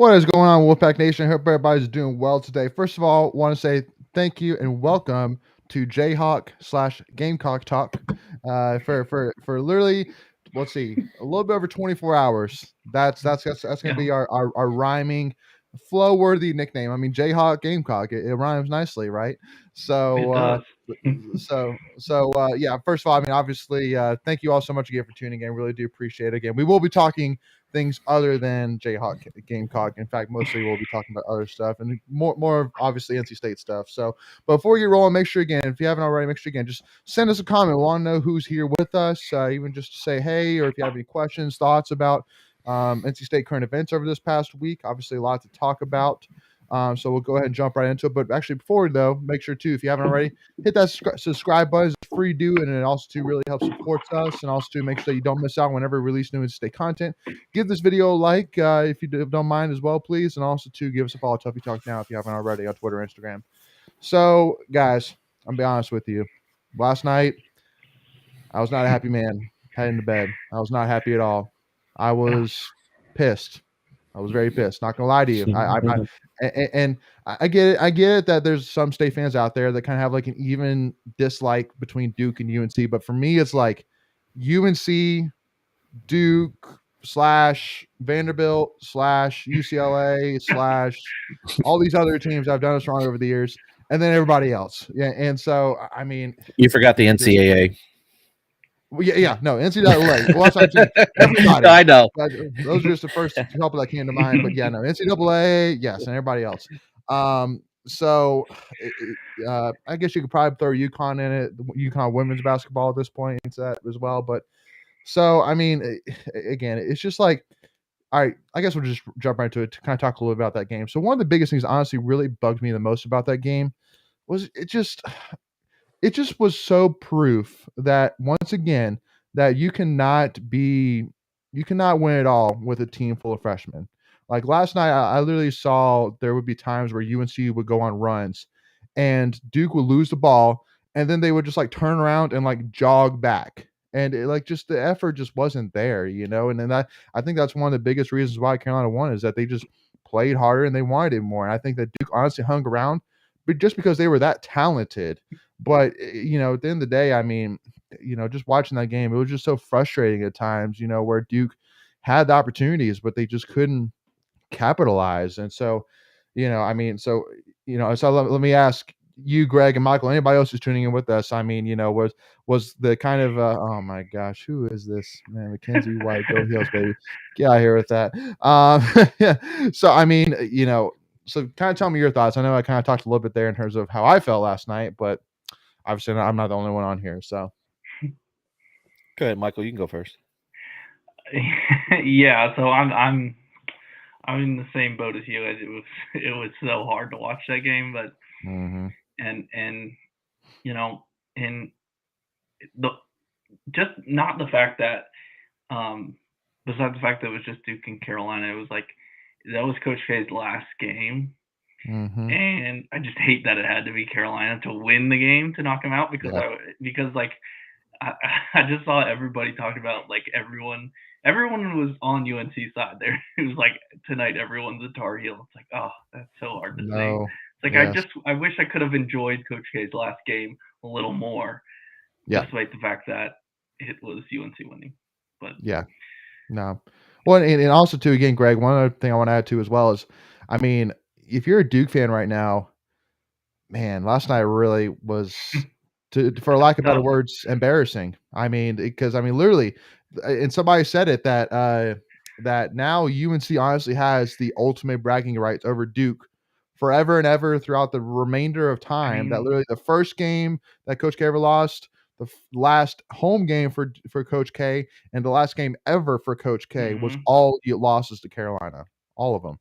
What is going on, Wolfpack Nation? I hope everybody's doing well today. First of all, want to say thank you and welcome to Jayhawk/Gamecock Talk. For literally, let's see, a little bit over 24 hours. That's going to be our rhyming, flow-worthy nickname. I mean, Jayhawk Gamecock. It rhymes nicely, right? So, It does. yeah. First of all, I mean, obviously, thank you all so much again for tuning in. Really do appreciate it. Again, we will be talking things other than Jayhawk Gamecock. In fact, mostly we'll be talking about other stuff and more obviously NC State stuff. So before you roll, make sure again, if you haven't already, make sure again, just send us a comment. We want to know who's here with us, even just to say hey, or if you have any questions, thoughts about NC State current events over this past week. Obviously, a lot to talk about. So we'll go ahead and jump right into it. But actually, before though, make sure too, if you haven't already, hit that subscribe button. It's free to do, and it also too really helps support us, and also to make sure that you don't miss out whenever we release new NC State content. Give this video a like if you don't mind as well, please, and also to give us a follow, Tuffy Talk Now, if you haven't already on Twitter, Instagram. So, guys, I'm be honest with you. Last night, I was not a happy man heading to bed. I was not happy at all. I was pissed. I was very pissed. Not gonna lie to you. And I get it. I get it that there's some state fans out there that kind of have like an even dislike between Duke and UNC, but for me, it's like UNC, Duke / Vanderbilt / UCLA / all these other teams I've done us wrong over the years, and then everybody else. Yeah, and so I mean, you forgot the NCAA. Well, yeah, no, NCAA. Well, that's what I'm saying. Everybody. I know. Those are just the first couple that came to mind. But yeah, no, NCAA, yes, and everybody else. So I guess you could probably throw UConn in it, UConn women's basketball at this point into that as well. But so I mean, again, it's just like, all right, I guess we'll just jump right into it to kind of talk a little bit about that game. So one of the biggest things, honestly, really bugged me the most about that game was it just was so proof that once again that you cannot win it all with a team full of freshmen. Like last night, I literally saw there would be times where UNC would go on runs, and Duke would lose the ball, and then they would just like turn around and like jog back, and like just the effort just wasn't there, And then I think that's one of the biggest reasons why Carolina won is that they just played harder and they wanted it more. And I think that Duke honestly hung around, but just because they were that talented. But at the end of the day, I mean, just watching that game, it was just so frustrating at times, where Duke had the opportunities, but they just couldn't capitalize. And so, I mean, so let me ask you, Greg and Michael, anybody else who's tuning in with us, I mean, was the kind of oh my gosh, who is this man? Mackenzie White, go Heels, baby. Get out of here with that. Yeah. So I mean, so kind of tell me your thoughts. I know I kind of talked a little bit there in terms of how I felt last night, but obviously I'm not the only one on here. So go ahead, Michael. You can go first. Yeah, so I'm in the same boat as you. It was so hard to watch that game, but and just not the fact that besides the fact that it was just Duke and Carolina, it was like that was Coach K's last game. And I just hate that it had to be Carolina to win the game to knock him out because I just saw everybody talking about like everyone was on UNC side there. It was like tonight everyone's a Tar Heel. It's like, oh, that's so hard to say. It's like I wish I could have enjoyed Coach K's last game a little more, despite the fact that it was UNC winning. But well, and also too, again, Greg, one other thing I want to add to as well is, I mean, if you're a Duke fan right now, man, last night really was, for lack of better words, embarrassing. I mean, because literally, and somebody said it that now UNC honestly has the ultimate bragging rights over Duke forever and ever throughout the remainder of time. That literally the first game that Coach K ever lost, the last home game for Coach K, and the last game ever for Coach K was all losses to Carolina, all of them.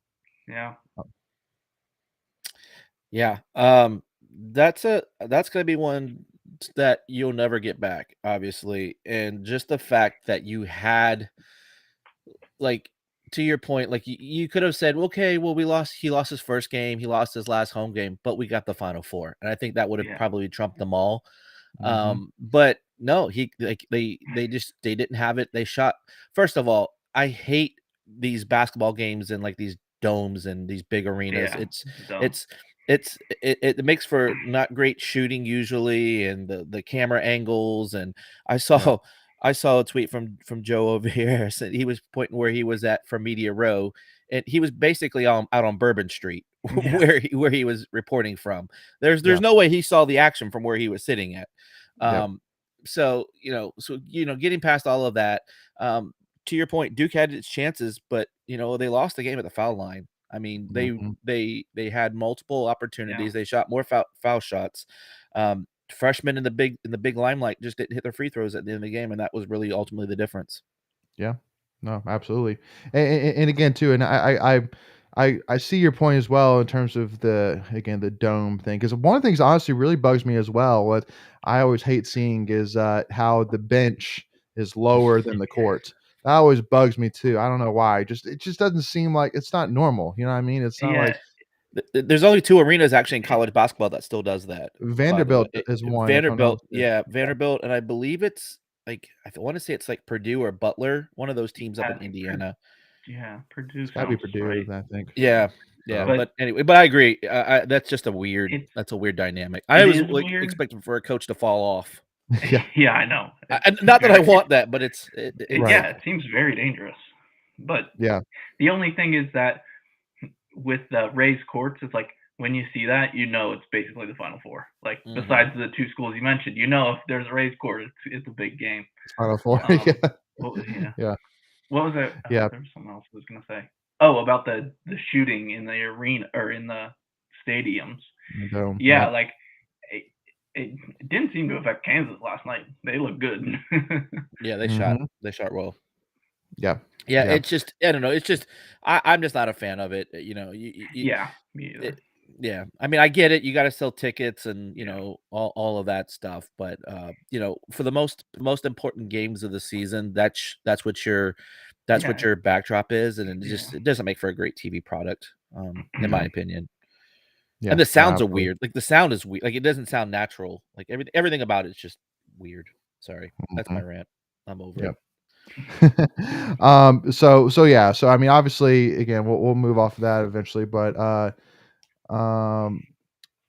Yeah. That's going to be one that you'll never get back, obviously. And just the fact that you had, like, to your point, like you could have said, okay, well, he lost his first game, he lost his last home game, but we got the Final Four. And I think that would have probably trumped them all. But no, they didn't have it. They shot. First of all, I hate these basketball games and like these domes and these big arenas. Yeah, It makes for not great shooting usually, and the camera angles. And I saw I saw a tweet from Joe over here. Said he was pointing where he was at from Media Row, and he was basically out on Bourbon Street where he was reporting from. There's no way he saw the action from where he was sitting at. So getting past all of that, to your point, Duke had its chances, but they lost the game at the foul line. I mean, they had multiple opportunities. They shot more foul shots. Freshmen in the big limelight just didn't hit their free throws at the end of the game, and that was really ultimately the difference. Yeah, no, absolutely. And again, too, and I see your point as well in terms of the dome thing, because one of the things honestly really bugs me as well. What I always hate seeing is how the bench is lower than the court. That always bugs me too. I don't know why. It just doesn't seem like it's not normal. You know what I mean? It's not like there's only 2 arenas actually in college basketball that still does that. Vanderbilt is one. Vanderbilt, Vanderbilt, and I believe it's like I want to say it's like Purdue or Butler, one of those teams up in Indiana. Yeah, Purdue. It's gotta be Purdue, right. I think. Yeah. But anyway, but I agree. That's just a weird dynamic. I was expecting for a coach to fall off. Yeah, I know. Not that I want that, but it seems very dangerous. But the only thing is that with the raised courts, it's like when you see that, it's basically the Final Four. Like besides the 2 schools you mentioned, if there's a raised court, it's a big game. Final Four. Yeah. What was it? There was something else I was gonna say. Oh, about the shooting in the arena or in the stadiums. Like it didn't seem to affect Kansas last night. They looked good. Yeah, they shot well. Yeah. It's just I don't know. It's just I'm just not a fan of it. Me either. I mean, I get it. You got to sell tickets and all of that stuff, but for the most important games of the season, that's what your backdrop is, and it doesn't make for a great TV product, in my opinion. Yeah, and the sounds are weird. Like the sound is weird. Like it doesn't sound natural. Like everything about it is just weird. Sorry, that's my rant. I'm over it. So I mean, obviously, again, we'll move off of that eventually, but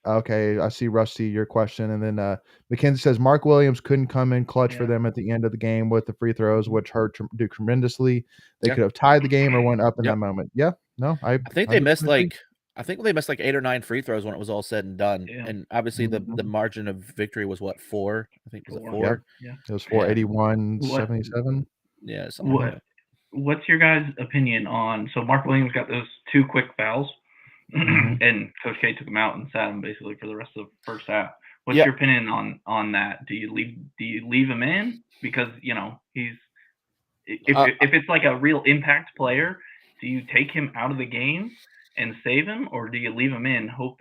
okay, I see Rusty, your question, and then Mackenzie says Mark Williams couldn't come in clutch for them at the end of the game with the free throws, which hurt Duke tremendously. They could have tied the game or went up in that moment. I think they missed I think they missed like 8 or 9 free throws when it was all said and done. And obviously the margin of victory was what, 4? I think was it 4? Yeah. It was 481-77. Yeah, something like that. What's your guys' opinion on Mark Williams got those 2 quick fouls and Coach K took him out and sat him basically for the rest of the first half. What's your opinion on that? Do you leave him in because he's if it's like a real impact player, do you take him out of the game and save him, or do you leave him in, hope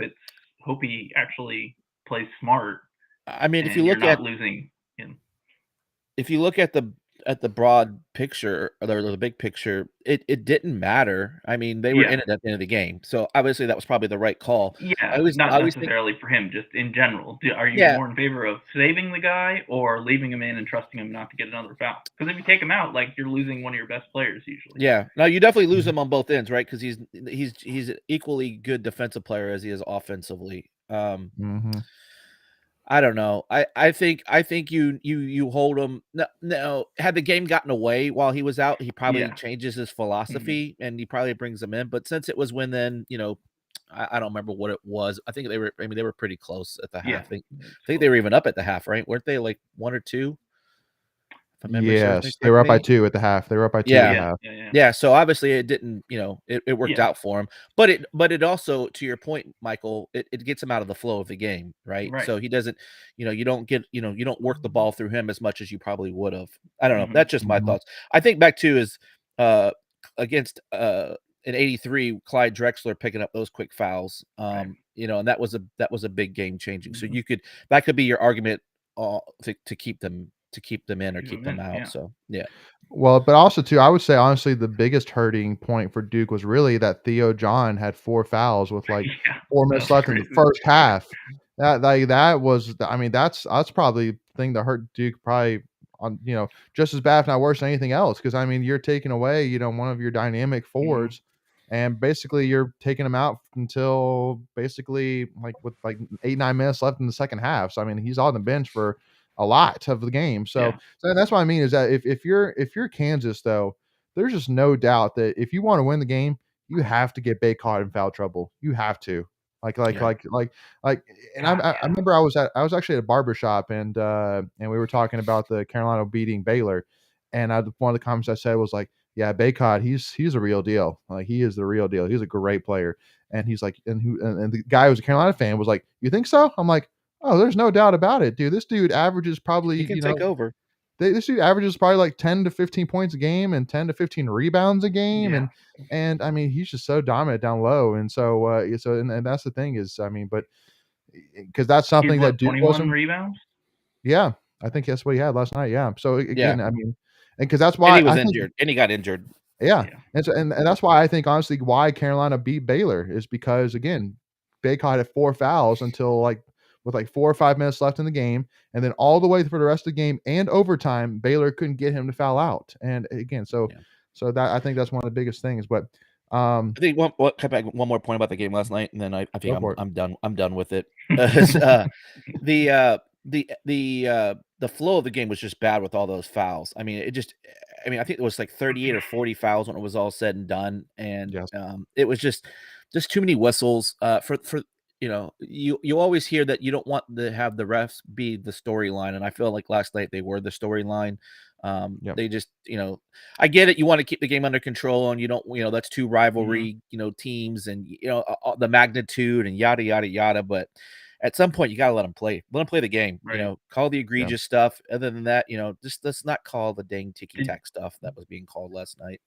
he actually plays smart? I mean, if you look at losing him, if you look at the broad picture or the big picture, it didn't matter. I mean, they were in it at the end of the game, so obviously that was probably the right call. Not necessarily for him, just in general. Are you more in favor of saving the guy or leaving him in and trusting him not to get another foul? Because if you take him out, like you're losing one of your best players usually. Yeah, no, you definitely lose him on both ends, right? Because he's an equally good defensive player as he is offensively. I don't know. I think you hold him. No, had the game gotten away while he was out, he probably changes his philosophy and he probably brings him in. But since it was when then, I don't remember what it was. I think they were pretty close at the half. I think they were even up at the half, right? Weren't they like 1 or 2? Yes, they were up by 2 at the half. They were up by 2 at the half. Yeah. So obviously it didn't, it worked out for him. But it also, to your point, Michael, it gets him out of the flow of the game, right? So he doesn't, you don't work the ball through him as much as you probably would have. I don't know. That's just my thoughts. I think back to is against in 83, Clyde Drexler picking up those quick fouls. And that was a big game changing. So that could be your argument to keep them in or keep them out. So well, but also too, I would say honestly the biggest hurting point for Duke was really that Theo John had 4 fouls with like 4 minutes left in the first half. That was, I mean, that's probably the thing that hurt Duke probably on just as bad if not worse than anything else, because I mean you're taking away one of your dynamic forwards and basically you're taking him out until basically with 8-9 minutes left in the second half. So I mean, he's on the bench for a lot of the game. So that's what I mean is that if you're Kansas though, there's just no doubt that if you want to win the game, you have to get Baycott in foul trouble. You have to. And I remember I was actually at a barber shop and we were talking about the Carolina beating Baylor, and one of the comments I said was like, yeah, Baycott, he's a real deal. Like, he is the real deal. He's a great player. And he's like, and the guy who was a Carolina fan was like, you think so? I'm like, oh, there's no doubt about it, dude. This dude averages probably, He can take over. This dude averages probably like 10 to 15 points a game and 10 to 15 rebounds a game. And I mean, he's just so dominant down low. And so, and that's the thing is, I mean, but because that's something that Duke 21 rebounds. Yeah, I think that's what he had last night. Yeah. So again, I mean, and because that's why he was injured and he got injured. Yeah. And so, and that's why I think honestly why Carolina beat Baylor is because again, Baycott had 4 fouls until with 4 or 5 minutes left in the game, and then all the way for the rest of the game and overtime, Baylor couldn't get him to foul out. And again, so that I think that's one of the biggest things. But I think one more point about the game last night, and then I think I'm done. I'm done with it. The flow of the game was just bad with all those fouls. I mean, I think it was like 38 or 40 fouls when it was all said and done, and it was just too many whistles. For you always hear that you don't want to have the refs be the storyline, and I feel like last night they were the storyline. They just, I get it. You want to keep the game under control, and you don't, that's two rivalry, teams, and the magnitude and yada yada yada. But at some point, you gotta let them play. Let them play the game. Right. Call the egregious stuff. Other than that, just let's not call the dang ticky tack stuff that was being called last night.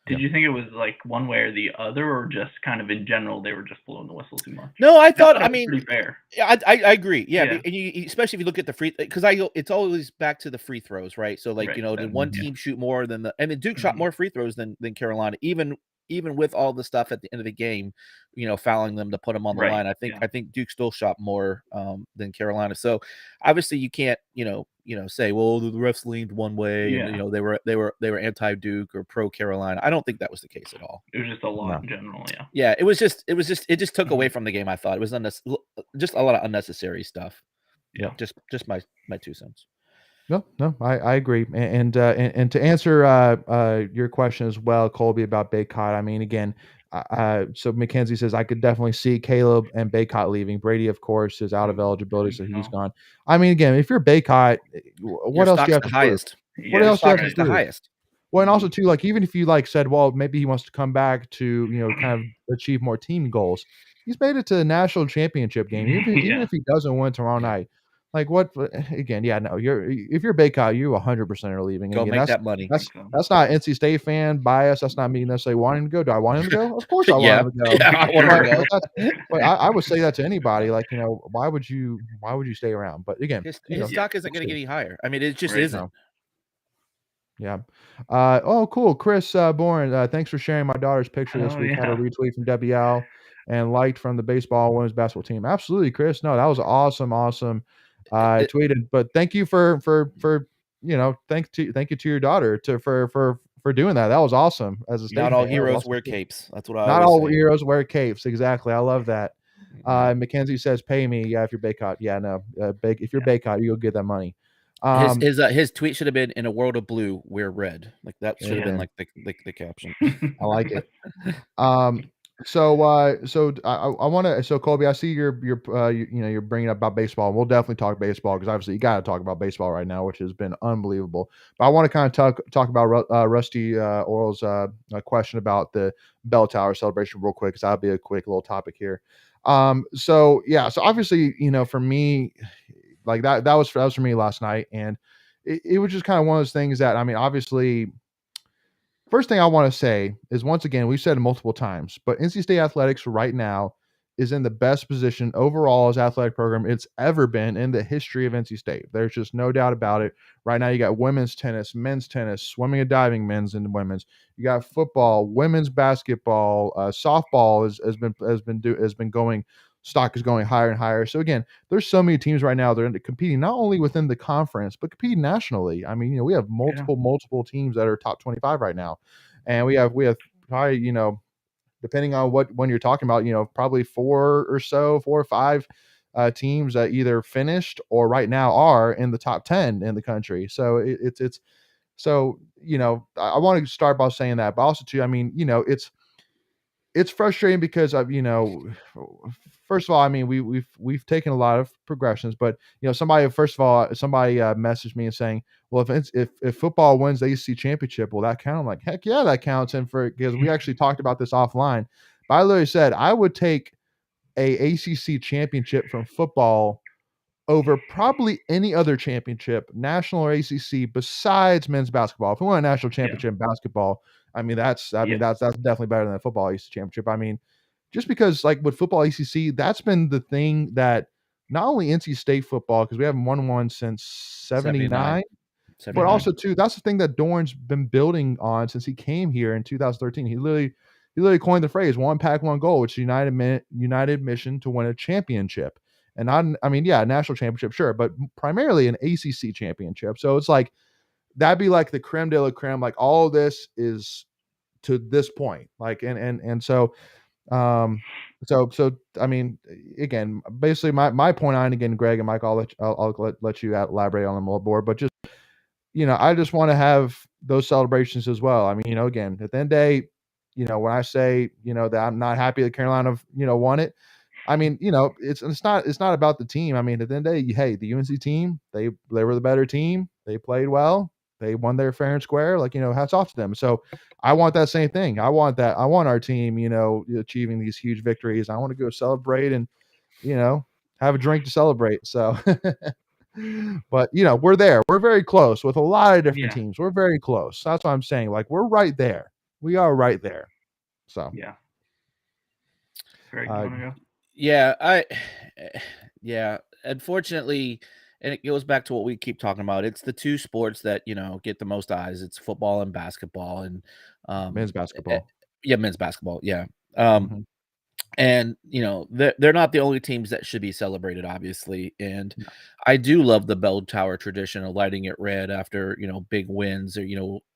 Did you think it was like one way or the other, or just kind of in general they were just blowing the whistle too much? No, I thought. I mean, pretty fair. Yeah, I agree. Yeah, and especially if you look at the free, because it's always back to the free throws, right? So did one team shoot more than and then Duke shot more free throws than Carolina, even with all the stuff at the end of the game, fouling them to put them on the line. I think Duke still shot more than Carolina. So obviously you can't, say, well, the refs leaned one way, and they were anti-Duke or pro-Carolina. I don't think that was the case at all. It was just a lot in general, Yeah, it just took away from the game. I thought it was just a lot of unnecessary stuff. Yeah, just my 2 cents. No, I agree. And to answer your question as well, Colby, about Baycott. I mean, again, so Mackenzie says I could definitely see Caleb and Baycott leaving. Brady, of course, is out of eligibility, so he's gone. I mean, again, if you're Baycott, what else do you have to do? What else do you have to do? The highest. Well, and also too, even if you said, well, maybe he wants to come back to kind of achieve more team goals. He's made it to the national championship game, even if he doesn't win tomorrow night. What again? Yeah, no. If you're Baycott, you 100% are leaving. Go make that money. That's not NC State fan bias. That's not me necessarily wanting to go. Do I want him to go? Of course I want him to go. Yeah, I want him to go. But I would say that to anybody. Why would you stay around? But again, his stock isn't going to get any higher. I mean, it just isn't. Yeah. Oh, cool. Chris Bourne, thanks for sharing my daughter's picture this week. Had a retweet from WL and liked from the baseball women's basketball team. Absolutely, Chris. No, that was awesome. I tweeted, but thank you for thank you to your daughter for doing that. That was awesome. As a not all heroes wear capes. That's what I not all say. Heroes wear capes. Exactly. I love that. Mackenzie says, "Pay me." Yeah, if you're Baycott. Yeah, no. If you're Baycott, you'll get that money. His tweet should have been, "In a world of blue, wear red." Like that should have been like the caption. I like it. So I want to. So Colby, I see you're bringing up about baseball. We'll definitely talk baseball because obviously you got to talk about baseball right now, which has been unbelievable. But I want to kind of talk about Rusty Oral's question about the bell tower celebration real quick, because that'll be a quick little topic here. So obviously for me, that was for me last night, and it was just kind of one of those things that, I mean, obviously. First thing I want to say is, once again, we've said it multiple times, but NC State athletics right now is in the best position overall as athletic program it's ever been in the history of NC State. There's just no doubt about it. Right now, you got women's tennis, men's tennis, swimming and diving, men's and women's. You got football, women's basketball, softball has been going. Stock is going higher and higher. So again, there's so many teams right now that are competing not only within the conference, but competing nationally. I mean, we have multiple teams that are top 25 right now. And we have probably, depending on when you're talking about, probably 4 or 5 teams that either finished or right now are in the top 10 in the country. So it's so, I want to start by saying that, but also too, I mean, it's frustrating because of, first of all, I mean, we've taken a lot of progressions, but somebody, first of all, somebody messaged me and saying, well, if football wins the ACC championship, will that count? I'm like, heck yeah, that counts. And because we actually talked about this offline, but I literally said I would take a ACC championship from football over probably any other championship, national or ACC, besides men's basketball. If we want a national championship in basketball, that's definitely better than a football ACC championship. I mean, just because like with football ACC, that's been the thing that not only NC State football, because we haven't won one since 79, but also too, that's the thing that Dorn's been building on since he came here in 2013. He literally coined the phrase "one pack, one goal," which is United mission to win a championship. And I mean, yeah, national championship, sure, but primarily an ACC championship. So it's like that'd be like the creme de la creme. Like all of this is to this point. Like and so so I mean, again, basically my point on, again, Greg and Mike, I'll let you elaborate on them a little more, but just I just want to have those celebrations as well. I mean, again, at the end of the day, when I say that I'm not happy that Carolina won it, I mean, it's not about the team. I mean, at the end of the day, hey, the UNC team, they were the better team. They played well. They won their fair and square. Like, hats off to them. So I want that same thing. I want our team, achieving these huge victories. I want to go celebrate and, have a drink to celebrate. So, but we're there. We're very close with a lot of different teams. We're very close. That's what I'm saying. Like, we're right there. We are right there. So, yeah. Greg, you want to go? Yeah, unfortunately, and it goes back to what we keep talking about. It's the two sports that, get the most eyes. It's football and basketball, and men's basketball. men's basketball. Yeah. Mhm. And they're not the only teams that should be celebrated, obviously. And I do love the bell tower tradition of lighting it red after big wins, or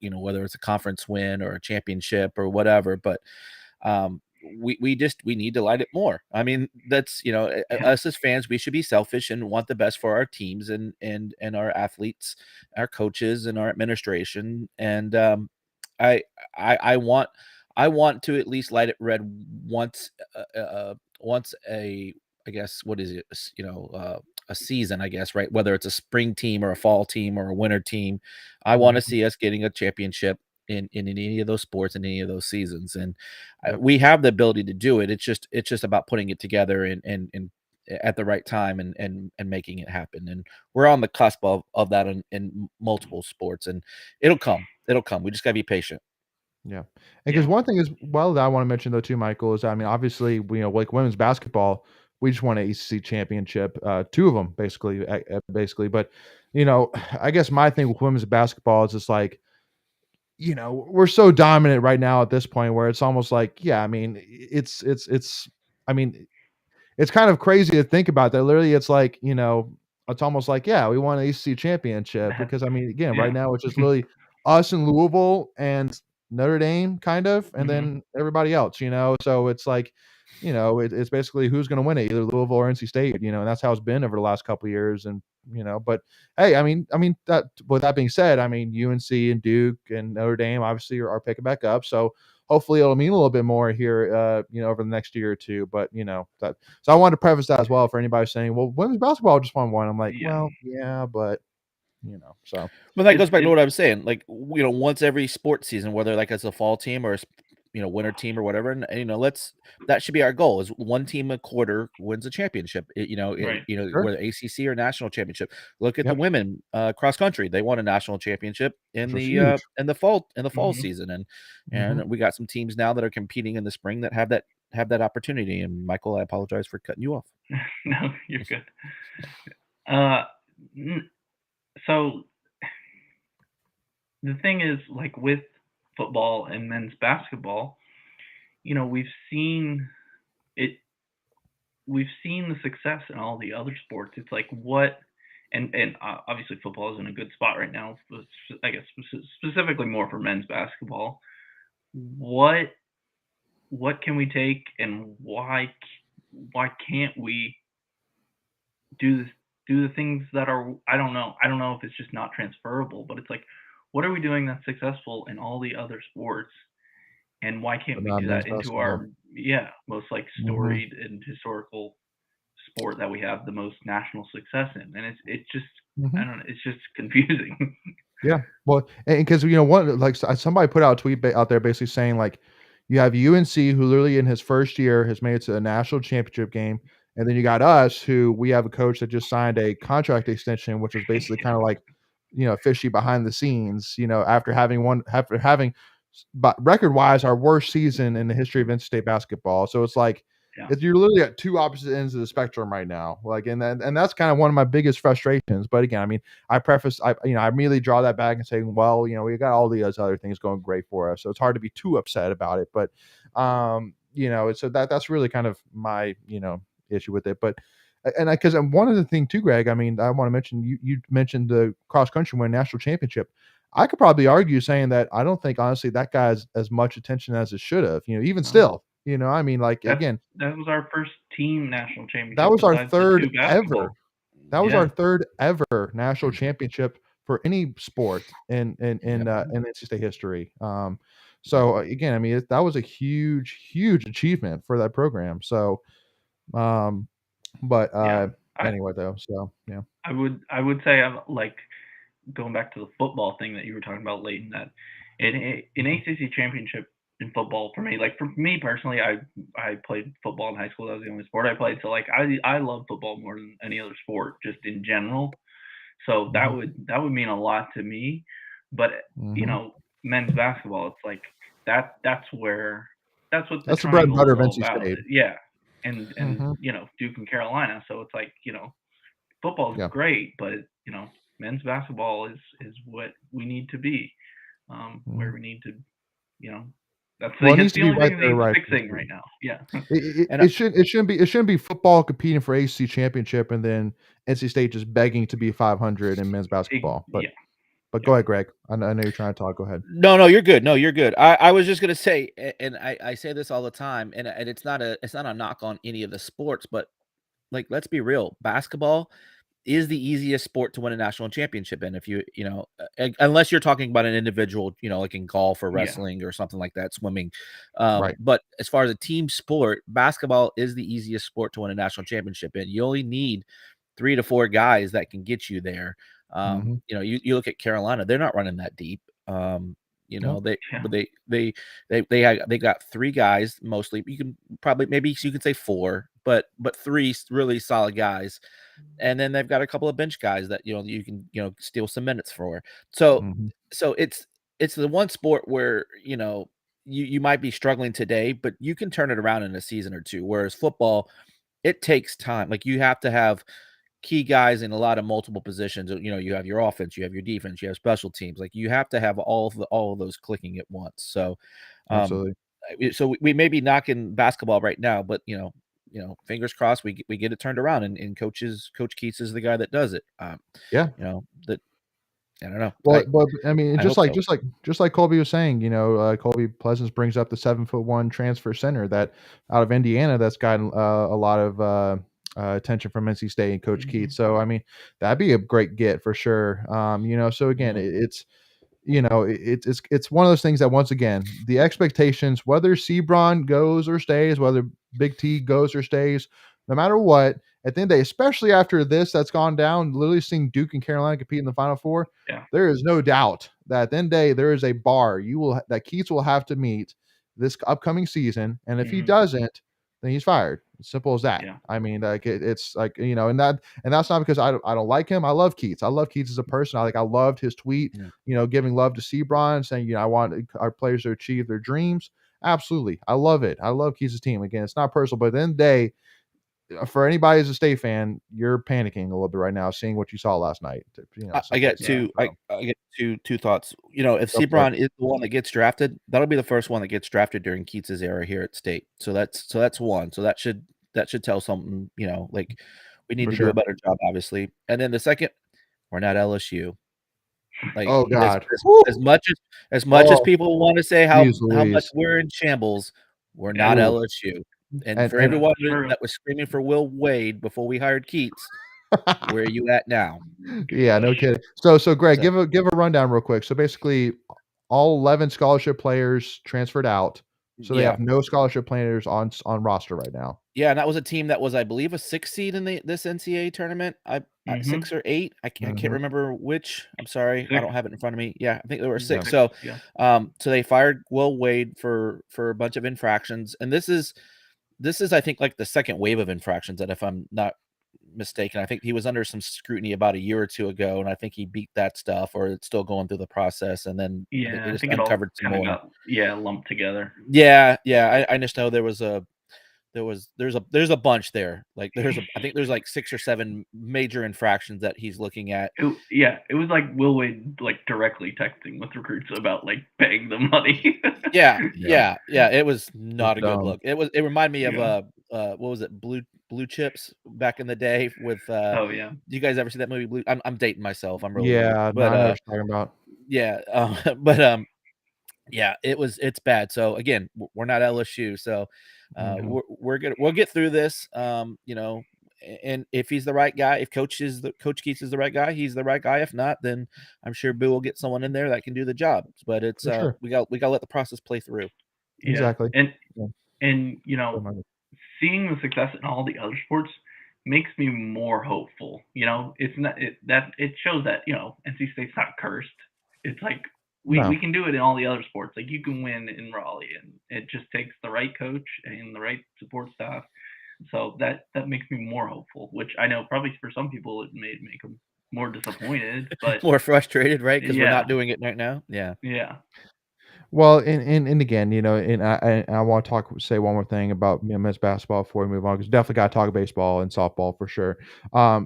whether it's a conference win or a championship or whatever. But we need to light it more. I mean, that's us as fans, we should be selfish and want the best for our teams and our athletes, our coaches, and our administration. And I I want to at least light it red once once a, I guess, what is it, a season, I guess, right? Whether it's a spring team or a fall team or a winter team, I want to see us getting a championship in any of those sports in any of those seasons. And we have the ability to do it. It's just about putting it together and at the right time and making it happen. And we're on the cusp of that in multiple sports, and it'll come. We just gotta be patient. Yeah. And because one thing is, well, that I want to mention though too, Michael, is I mean, obviously, like women's basketball, we just won an ACC championship, 2 of them basically. But I guess my thing with women's basketball is just like, we're so dominant right now at this point where it's almost like, yeah, I mean, I mean, it's kind of crazy to think about that. Literally, it's like, it's almost like, yeah, we won an ACC championship because, I mean, again, right now it's just literally us and Louisville and Notre Dame, kind of, and then everybody else, So it's like, it's basically who's going to win it, either Louisville or NC State, and that's how it's been over the last couple of years. And but hey, I mean that. With that being said, I mean UNC and Duke and Notre Dame obviously are picking back up, so hopefully it'll mean a little bit more here, over the next year or two. But that. So I wanted to preface that as well for anybody saying, "Well, women's basketball just won one." I'm like, well, yeah, but so. Well, that goes back to what I was saying. Like, once every sports season, whether like as a fall team or winter team or whatever, and that should be our goal: is one team a quarter wins a championship. Sure. Whether ACC or national championship. Look at the women cross country; they won a national championship in the fall season, and we got some teams now that are competing in the spring that have that opportunity. And Michael, I apologize for cutting you off. No, you're good. So the thing is, like with football and men's basketball, we've seen the success in all the other sports. It's like and obviously football is in a good spot right now, I guess specifically more for men's basketball. What what can we take, and why can't we do the things that are, I don't know if it's just not transferable, but it's like, what are we doing that's successful in all the other sports, and why can't But we not do men's that into basketball. our most like Mhm. storied and historical sport that we have the most national success in? And it's just, I Mhm. don't know, it's just confusing. Yeah. Well, and because one like somebody put out a tweet out there basically saying like, you have UNC who literally in his first year has made it to a national championship game, and then you got us who we have a coach that just signed a contract extension, which was basically kind of like, fishy behind the scenes. After having, but record wise, our worst season in the history of NC State basketball. So it's like Yeah. you're literally at two opposite ends of the spectrum right now. Like, and that's kind of one of my biggest frustrations. But again, I mean, I immediately draw that back and say, well, we got all these other things going great for us, so it's hard to be too upset about it. But, so that's really kind of my, issue with it. But, and because one other thing too, Greg, I mean, I want to mention you mentioned the cross country win national championship. I could probably argue saying that I don't think honestly that guy's as much attention as it should have. Even No. still, I mean, like again, That was our first team national that championship was our besides the third two ever. basketball. That was our Yeah. third ever national championship for any sport Yep. in NC State history. So again, I mean, that was a huge, huge achievement for that program. So, but Yeah. anyway, though, so yeah. I would say, I'm like, going back to the football thing that you were talking about, Leighton, that in ACC championship in football, for me, like for me personally, I played football in high school. That was the only sport I played. So like I love football more than any other sport, just in general. So Mhm, that would mean a lot to me. But mhm. men's basketball, it's like that's what the That's the bread and triangle butter is of all NC about. State. Yeah. And Mhm, Duke and Carolina. So it's like, football is yeah. great, but men's basketball is what we need to be, where Mhm. we need to, you know, Well, it needs that's to the be only right thing that there, needs right there. fixing right now. Yeah. And I, It shouldn't be football competing for ACC championship and then NC State just begging to be 500 in men's basketball. But Yeah. go Yeah. ahead, Greg. I know you're trying to talk. Go ahead. no, you're good. No, you're good. I was just gonna say, and I say this all the time, and it's not a knock on any of the sports, but like let's be real, basketball is the easiest sport to win a national championship in. If unless you're talking about an individual, like in golf or Yeah. wrestling or something like that, swimming. Right. But as far as a team sport, basketball is the easiest sport to win a national championship in. You only need 3 to 4 guys that can get you there. Mhm. You look at Carolina, they're not running that deep. Nope. They Yeah. but they got 3 guys mostly. You can probably maybe you can say 4, but 3 really solid guys, and then they've got a couple of bench guys that you can steal some minutes for. So Mhm. it's the one sport where you might be struggling today, but you can turn it around in a season or two. Whereas football, it takes time. Like you have to have key guys in a lot of multiple positions. You have your offense, you have your defense, you have special teams. Like you have to have all of those clicking at once. So, um, Absolutely. we may be knocking basketball right now, but fingers crossed we get it turned around, and Coach Keats is the guy that does it. Yeah. That I don't know. Well, I mean, I hope so. just like Colby was saying, Colby Pleasance brings up the 7'1" transfer center that out of Indiana that's gotten a lot of attention from NC State and Coach Mhm. Keats. So I mean, that'd be a great get for sure. So again, Mhm. it's one of those things that once again, the expectations, whether Seabron goes or stays, whether Big T goes or stays, no matter what, at the end of the day, especially after this that's gone down, literally seeing Duke and Carolina compete in the Final Four, Yeah. there is no doubt that at the end of the day, there is a bar that Keats will have to meet this upcoming season, and if he Mhm. doesn't, then he's fired. Simple as that. Yeah. I mean, like it's like and that's not because I don't like him. I love Keats. I love Keats as a person. I loved his tweet, Yeah. giving love to Seabron, saying, I want our players to achieve their dreams. Absolutely. I love it. I love Keys' team. Again, it's not personal, but at the end of the day, for anybody who's a State fan, you're panicking a little bit right now, seeing what you saw last night. I Simple get as that. Yeah. two. So I get two thoughts. If go for it. Sebron is the one that gets drafted, that'll be the first one that gets drafted during Keats's era here at State. So that's one. So that should tell something. Like we need For to do a sure. better job, obviously. And then the second, we're not LSU. Like Oh as God. as Woo! as much as Oh, people want to say geez how much Louise. we're in shambles, We're not LSU. And for everyone that was screaming for Will Wade before we hired Keats, where are you at now? Yeah, no kidding. So Greg, give a rundown real quick. So basically, all 11 scholarship players transferred out, so they have no scholarship players on roster right now. Yeah, and that was a team that was, I believe, a 6 seed in this NCAA tournament. 6 or 8. I can't remember which. I'm sorry, 6. I don't have it in front of me. Yeah, I think they were 6. So, so they fired Will Wade for a bunch of infractions, and this is I think like the second wave of infractions that, if I'm not mistaken, I think he was under some scrutiny about a year or two ago, and I think he beat that stuff, or it's still going through the process, and then I just think uncovered it all some more. got lumped together. Yeah. I just know there's a bunch there. Like I think there's like 6 or 7 major infractions that he's looking at. It was like Will Wade like directly texting with recruits about like paying them money. Yeah. It was not a good look. It reminded me of what was it, Blue Chips back in the day with oh yeah. Do you guys ever see that movie Blue? I'm dating myself. I'm really old. But I know what you're talking about. Yeah, but yeah, it's bad. So again, we're not LSU, so we'll get through this. You know, and if he's the right guy, if Coach Keats is the right guy, he's the right guy. If not, then I'm sure Boo will get someone in there that can do the job. But it's we got to let the process play through. Yeah. Exactly. And you know, seeing the success in all the other sports makes me more hopeful. You know, it shows that, you know, NC State's not cursed. It's like we can do it in all the other sports. Like you can win in Raleigh, and it just takes the right coach and the right support staff. So that makes me more hopeful, which I know probably for some people it may make them more disappointed, but more frustrated, right? Because we're not doing it right now. Yeah. Well, and again, you know, and I want to say one more thing about, you know, men's basketball before we move on, because definitely got to talk baseball and softball for sure.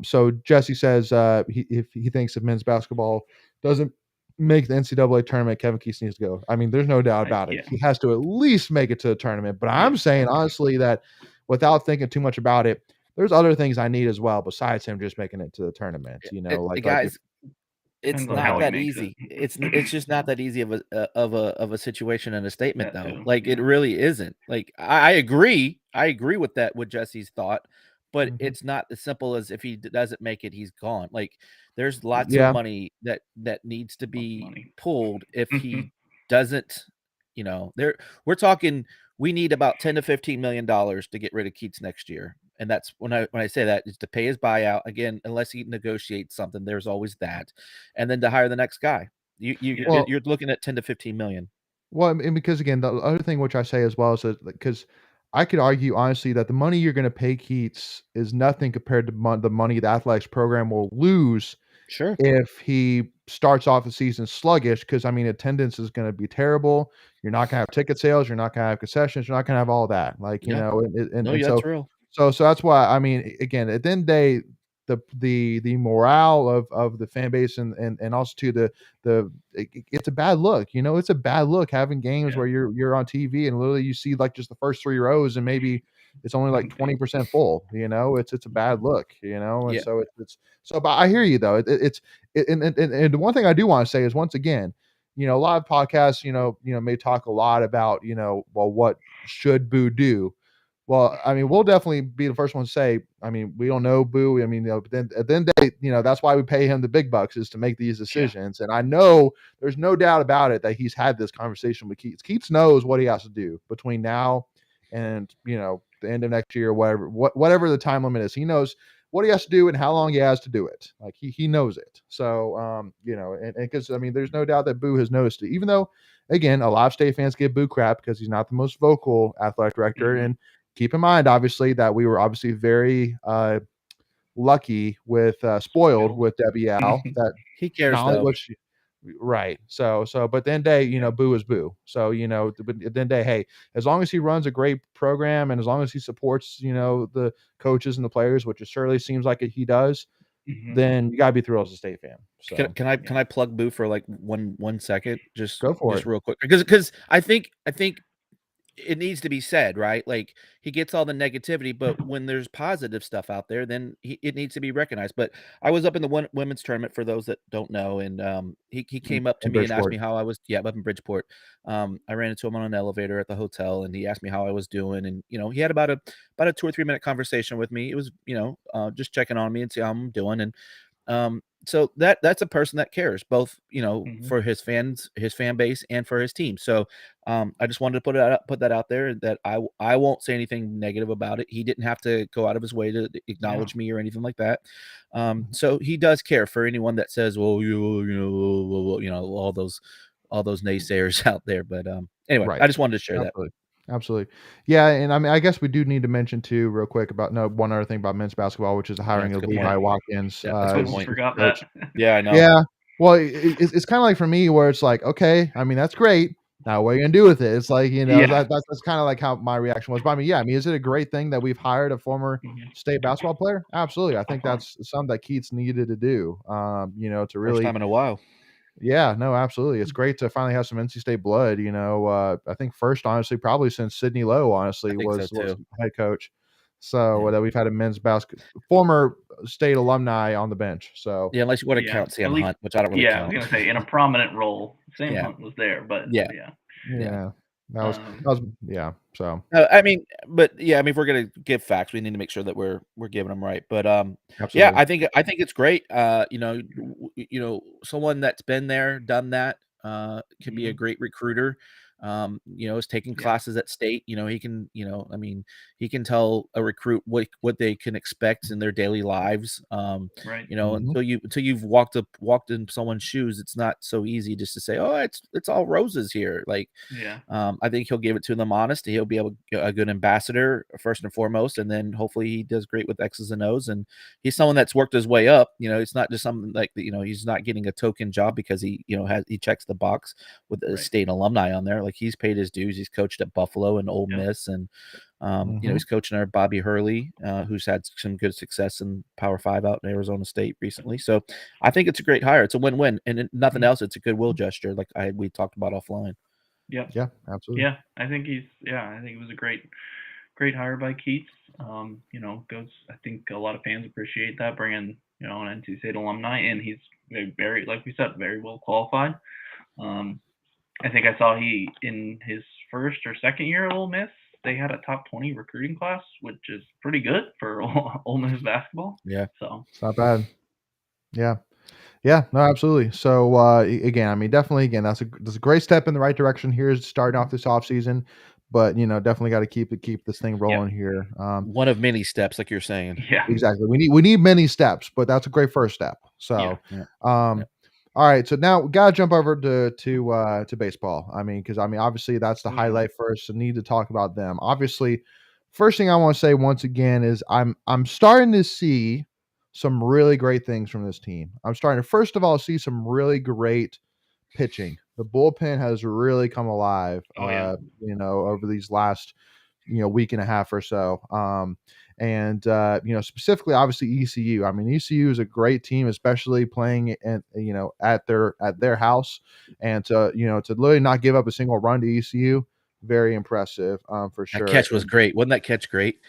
So Jesse says if he thinks if men's basketball doesn't make the NCAA tournament, Kevin Keats needs to go. I mean, there's no doubt about it. He has to at least make it to the tournament. But I'm saying honestly that without thinking too much about it, there's other things I need as well besides him just making it to the tournament. You know, guys. It's not that easy. It's just not that easy of a situation and a statement though. Like it really isn't. Like I agree with that, with Jesse's thought, but it's not as simple as if he doesn't make it, he's gone. Like there's lots of money that needs to be pulled if he doesn't. You know, we're talking. We need about $10 to $15 million to get rid of Keats next year. And that's when I say that is to pay his buyout again, unless he negotiates something. There's always that, and then to hire the next guy. You're looking at 10 to 15 million. Well, and because again, the other thing which I say as well is that because I could argue honestly that the money you're going to pay Keats is nothing compared to the money the athletics program will lose. Sure. If he starts off the season sluggish, because I mean attendance is going to be terrible. You're not going to have ticket sales. You're not going to have concessions. You're not going to have all that. Like you know, that's real. So that's why I mean, again, at the end of the day, the morale of the fan base and also to it's a bad look. You know, it's a bad look having games where you're on TV and literally you see like just the first 3 rows and maybe it's only like 20% full. You know, it's a bad look. You know, and so it's so. But I hear you though. And the one thing I do want to say is once again, you know, a lot of podcasts, you know, may talk a lot about, you know, well, what should Boo do? Well, I mean, we'll definitely be the first one to say, I mean, we don't know Boo. I mean, you know, but then at the end of the day, you know, that's why we pay him the big bucks is to make these decisions. And I know there's no doubt about it that he's had this conversation with Keats. Keats knows what he has to do between now and, you know, the end of next year, whatever the time limit is. He knows what he has to do and how long he has to do it. Like he knows it. So, you know, and because I mean, there's no doubt that Boo has noticed it, even though, again, a lot of State fans give Boo crap because he's not the most vocal athletic director. And keep in mind, obviously, that we were obviously very lucky with spoiled with Debbie Al. That he cares though. Right. So, but then day, you know, Boo is Boo. So, you know, but then day, hey, as long as he runs a great program and as long as he supports, you know, the coaches and the players, which it surely seems like he does, then you gotta be thrilled as a State fan. So can I plug Boo for like one second? Just go for it real quick. Because I think it needs to be said, right? Like, he gets all the negativity, but when there's positive stuff out there, then it needs to be recognized. But I was up in the women's tournament for those that don't know, and he came up to in me and asked Bridgeport. me how I was. Yeah, up in Bridgeport. I ran into him on an elevator at the hotel, and he asked me how I was doing, and he had about a 2 or 3 minute conversation with me. It was just checking on me and see how I'm doing, and so that's a person that cares both, for his fans, his fan base, and for his team. So I just wanted to put that out there that I won't say anything negative about it. He didn't have to go out of his way to acknowledge me or anything like that. So he does care for anyone that says, well, all those naysayers out there. But anyway, Right. I just wanted to share that. Absolutely. Absolutely. Yeah, and I mean, I guess we do need to mention too, real quick, about one other thing about men's basketball, which is the Yeah, hiring that's a of good Levi point. Watkins Yeah, that's a good as Almost point. forgot that. coach. Yeah, I know. Yeah. Well, it's kind of like for me where it's like, okay, I mean, that's great. Now, what are you gonna do with it? It's like, Yeah. that's kind of like how my reaction was. But I mean, yeah, I mean, is it a great thing that we've hired a former state basketball player? Absolutely. I think that's something that Keats needed to do. To First really, time in a while. yeah, no, absolutely. It's great to finally have some NC State blood. I think first, honestly, probably since Sidney Lowe, I honestly, think so was too. head coach. So Yeah. that we've had a men's former state alumni on the bench. So Yeah, unless you want to Yeah. count Sam At least, Hunt, which I don't really yeah, I was count. gonna say in a prominent role. Sam Yeah. Hunt was there, but Yeah. yeah. Yeah. yeah, that was yeah. So I mean, but yeah, I mean, if we're gonna give facts, we need to make sure that we're giving them right. But yeah, absolutely. I think it's great. Someone that's been there, done that, can be a great recruiter. Is taking Yeah. classes at state. He can, I mean, he can tell a recruit what they can expect in their daily lives. Right. Mhm. Until you've walked in someone's shoes, it's not so easy just to say, oh, it's all roses here. Like, Yeah. I think he'll give it to them honest. He'll be a good ambassador first and foremost, and then hopefully he does great with X's and O's. And he's someone that's worked his way up. It's not just something like that. He's not getting a token job because he checks the box with a Right. state alumni on there. Like, he's paid his dues. He's coached at Buffalo and Ole Yep. Miss, and Mhm. he's coaching our Bobby Hurley, who's had some good success in Power 5 out in Arizona State recently. So I think it's a great hire. It's a win-win, and nothing else. It's a goodwill gesture, like we talked about offline. Yep. Yeah, absolutely. Yeah. I think it was a great hire by Keats. I think a lot of fans appreciate that, bringing, an NC State alumni, and he's very, like we said, very well qualified. I think I saw he, in his first or second year at Ole Miss, they had a top 20 recruiting class, which is pretty good for Ole Miss basketball. Yeah. So It's not bad. Yeah. Yeah, no, absolutely. So again, I mean, definitely, again, that's a great step in the right direction here, is starting off this off season, but definitely got to keep this thing yeah, rolling here. One of many steps, like you're saying. yeah, Exactly. We need many steps, but that's a great first step. yeah. So, Yeah. um, all right. So now we gotta jump over to baseball. I mean, because I mean, obviously that's the Oh, yeah. highlight first. So need to talk about them. Obviously, first thing I want to say once again is I'm starting to see some really great things from this team. I'm starting to first of all see some really great pitching. The bullpen has really come alive. Oh, yeah. Over these last week and a half or so. And specifically, obviously ECU. I mean, ECU is a great team, especially playing at their house, and to literally not give up a single run to ECU, very impressive for That sure. catch was great. Wasn't that catch great?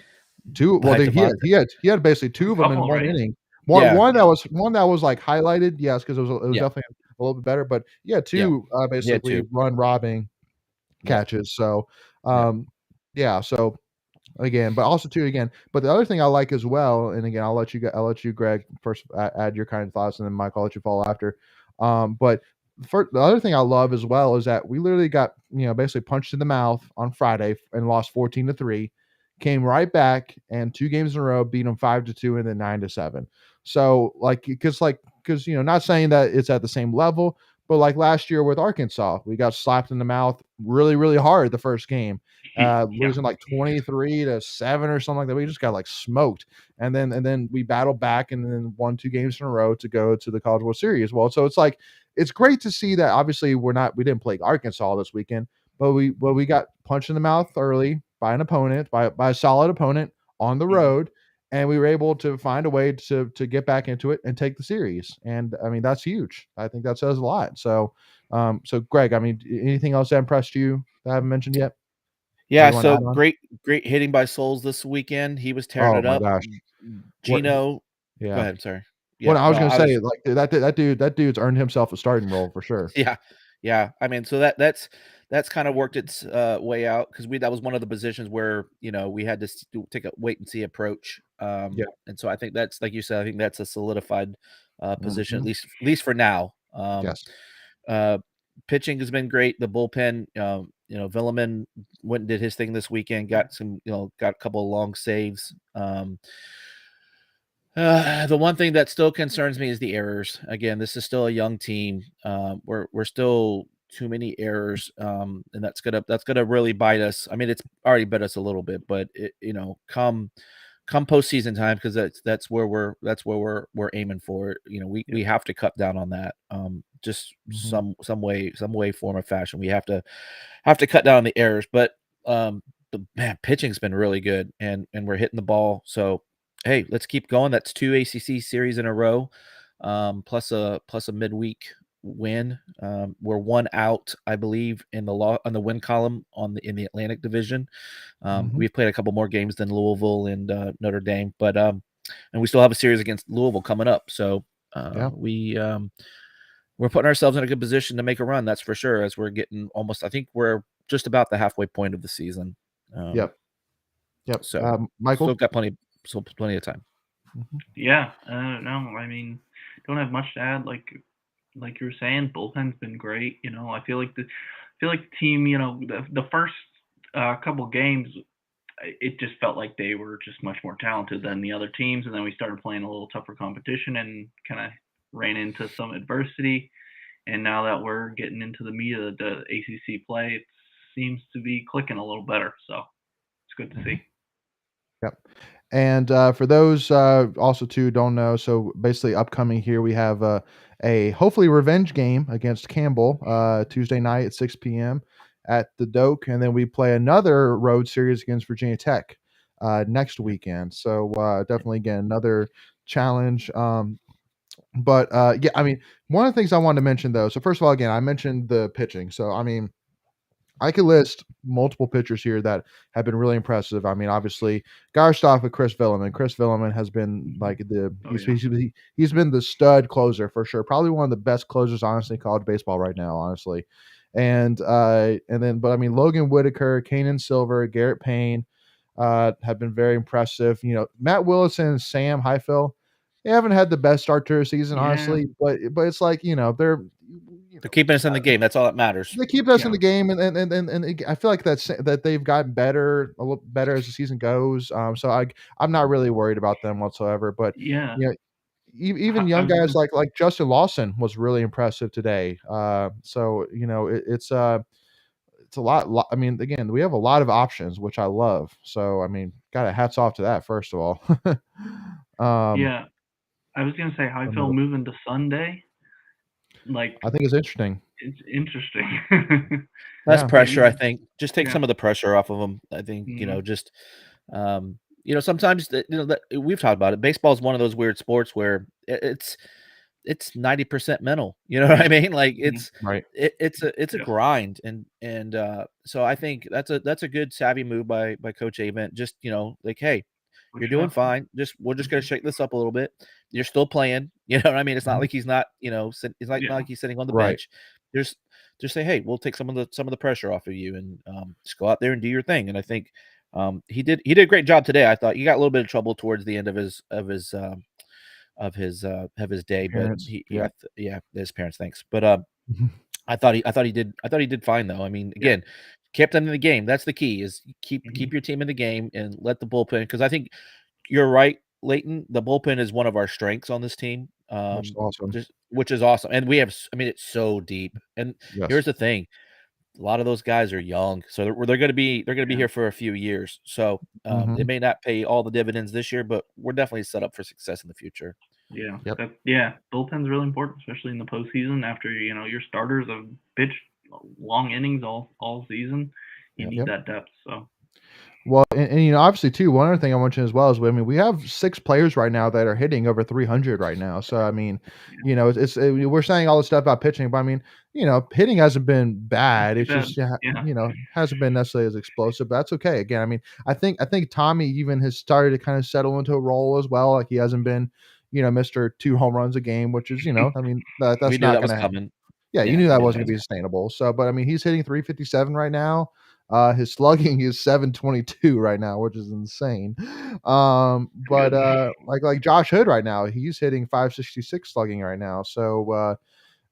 Well, By Devontae? he had basically two A of them in couple, one right? inning. Yeah. One that was like highlighted, yes, because it was Yeah. definitely a little bit better. But yeah, Yeah. two He had basically 2. run robbing Yep. catches. So Yep. yeah, so again, but also too again. But the other thing I like as well, and again, I'll let you, Greg, first add your kind of thoughts, and then Mike, I'll let you follow after. But the other thing I love as well is that we literally got basically punched in the mouth on Friday and lost 14-3. Came right back and 2 games in a row beat them 5-2 and then 9-7. So because not saying that it's at the same level, but like last year with Arkansas, we got slapped in the mouth really really hard the first game, Yeah. losing like 23-7 or something like that. We just got like smoked, and then we battled back and then won 2 games in a row to go to the College World Series. Well, so it's like it's great to see that. Obviously, we didn't play Arkansas this weekend, but we got punched in the mouth early by an opponent, by a solid opponent on the road, and we were able to find a way to get back into it and take the series. And I mean, that's huge. I think that says a lot. So, so Greg, I mean, anything else that impressed you that I haven't mentioned yet? Yeah, you wanna so add on? great hitting by Souls this weekend. He was tearing Oh it my up. gosh. What Gino Go yeah. ahead, sorry. Well, Yeah, I was no, gonna I say, was like, that dude's earned himself a starting role for sure. Yeah, yeah. I mean, so that's kind of worked its way out because we that was one of the positions where we had to take a wait and see approach. Yeah. And so I think that's like you said. I think that's a solidified position Mhm. at least for now. Yes. Uh, Pitching has been great. The bullpen, Villeman went and did his thing this weekend. Got some, got a couple of long saves. The one thing that still concerns me is the errors. Again, this is still a young team. We're still too many errors, and that's gonna really bite us. I mean, it's already bit us a little bit, but come postseason time because that's where we're aiming for. Yeah. We have to cut down on that. Just Mhm. some way, form, or fashion. We have to cut down on the errors, but the man pitching's been really good, and we're hitting the ball. So hey, let's keep going. That's 2 ACC series in a row, plus a midweek win. We're one out, I believe, in the on the win column in the Atlantic Division. Mhm. We've played a couple more games than Louisville and Notre Dame, but and we still have a series against Louisville coming up. So Yeah. we're putting ourselves in a good position to make a run. That's for sure. As we're getting almost, I think we're just about the halfway point of the season. Um, Yep. Yep. so still Michael? got plenty of time. Mhm. Yeah. No, I mean, don't have much to add. Like you were saying, bullpen's been great. I feel like the team. The first couple games, it just felt like they were just much more talented than the other teams, and then we started playing a little tougher competition and kind of ran into some adversity. And now that we're getting into the meat of the ACC play, it seems to be clicking a little better. So it's good to Mhm. see. Yep. And for those also too don't know, so basically upcoming here we have a hopefully revenge game against Campbell Tuesday night at 6 p.m. at the Doak, and then we play another road series against Virginia Tech next Yeah. weekend. So definitely again another challenge. But yeah, I mean one of the things I wanted to mention though. So first of all, again, I mentioned the pitching. So I mean I could list multiple pitchers here that have been really impressive. I mean, obviously, gotta start with Chris Villeman. Chris Villeman has been like Oh yeah. he's been the stud closer for sure. Probably one of the best closers, honestly, in college baseball right now, honestly. And then, but I mean, Logan Whitaker, Kanan Silver, Garrett Payne, have been very impressive. You know, Matt Willison and Sam Highfill, they haven't had the best start to their season, Yeah. honestly. But it's like they're They're keeping us in the game. That's all that matters. they keep us in Yeah. the game, and I feel like that they've gotten better, a little better as the season goes. So I'm not really worried about them whatsoever. But Yeah. you know, even I young was guys gonna. like Justin Lawson was really impressive today. So it's a I mean, again, we have a lot of options, which I love. So I mean, got a hats off to that first of all. um, Yeah. I was gonna say Highfield another, moving to Sunday. Like I think it's interesting. it's interesting. Less Yeah. Yeah. pressure, I think. Just take Yeah. some of the pressure off of them. I think, Mhm. just sometimes that we've talked about it. Baseball is one of those weird sports where it's 90% mental. You know what I mean? Like Mhm. Right. it's a Yeah. grind, and so I think that's a good savvy move by Coach Avent. Just like, hey, Switch you're it doing up. fine. We're just gonna Mhm. shake this up a little bit. You're still playing. You know what I mean? It's not Mhm. like he's not, it's not Yeah. like he's sitting on the Right. bench. There's just say, hey, we'll take some of the pressure off of you, and just go out there and do your thing. And I think he did a great job today. I thought he got a little bit of trouble towards the end of his day, but Appearance. he Yeah. yeah, his parents, thanks. But I thought he did fine though. I mean, Yeah. again, kept them in the game. That's the key is keep Mhm. your team in the game and let the bullpen, because I think you're right, Leighton. The bullpen is one of our strengths on this team. That's awesome. Just which is awesome. And we have I mean, it's so deep. And Yes. here's the thing. A lot of those guys are young, so they're gonna be Yeah. here for a few years. So it Mhm. may not pay all the dividends this year, but we're definitely set up for success in the future. Yeah. Yep. Bullpen's really important, especially in the postseason. After your starters have pitched long innings all season, you Yep. need Yep. that depth. So Well, and obviously too, one other thing I mentioned as well is, I mean, we have 6 players right now that are hitting over 300 right now. So, I mean, Yeah. we're saying all this stuff about pitching, but I mean, hitting hasn't been Not bad. too It's bad. just, Yeah. hasn't been necessarily as explosive, but that's okay. Again, I mean, I think Tommy even has started to kind of settle into a role as well. Like he hasn't been, Mr. 2 home runs a game, which is, I mean, We that's knew not that was gonna coming. yeah, you Yeah, knew we that knew that wasn't was gonna be sustainable. So, but I mean, he's hitting 357 right now. His slugging is 722 right now, which is insane. But Good. like Josh Hood right now, he's hitting 566 slugging right now. So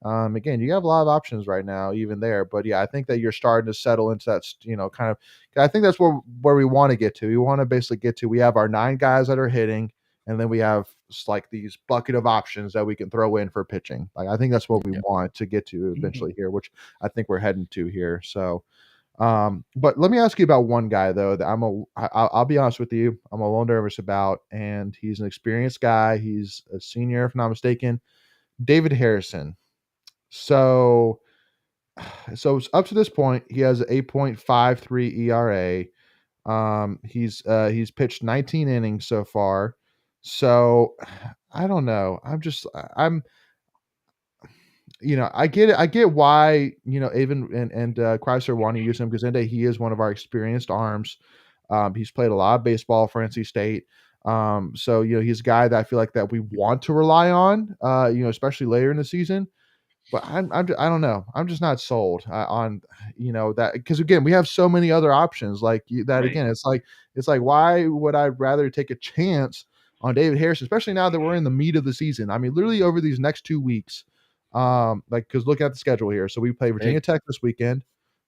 again, you have a lot of options right now, even there. But yeah, I think that you're starting to settle into that, kind of. I think that's where we want to get to. We want to basically get to. We have our 9 guys that are hitting, and then we have like these bucket of options that we can throw in for pitching. Like I think that's what we yeah. want to get to Mhm. eventually here, which I think we're heading to here. So, but let me ask you about one guy though that I'll be honest with you, I'm a little nervous about, and he's an experienced guy. He's a senior, if not mistaken, David Harrison. So up to this point, he has an 8.53 ERA. He's pitched 19 innings so far. So I don't know. I'm I get it. I get why, even and Chrysler want to use him because he is one of our experienced arms. He's played a lot of baseball for NC State. So he's a guy that I feel like that we want to rely on, especially later in the season. But I don't know. I'm just not sold on that because again we have so many other options that Right. again it's like why would I rather take a chance on David Harrison, especially now that we're in the meat of the season. I mean, literally over these next 2 weeks, like because look at the schedule here. So we play Virginia Big. Tech this weekend,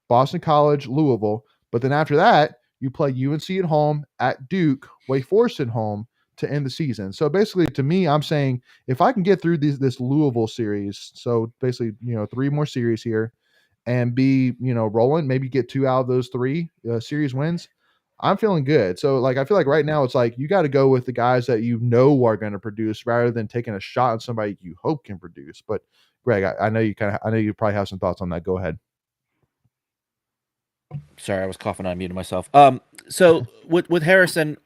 Boston College, Louisville, but then after that you play UNC at home, at Duke, Wake Forest at home to end the season. So basically, to me, I'm saying if I can get through this Louisville series, so basically, 3 more series here and be, rolling, maybe get 2 out of those 3 series wins, I'm feeling good. So like I feel like right now it's like you got to go with the guys that are going to produce rather than taking a shot on somebody you hope can produce. But Greg, I know I know you probably have some thoughts on that. Go ahead. Sorry, I was coughing on muting myself. So with Harrison,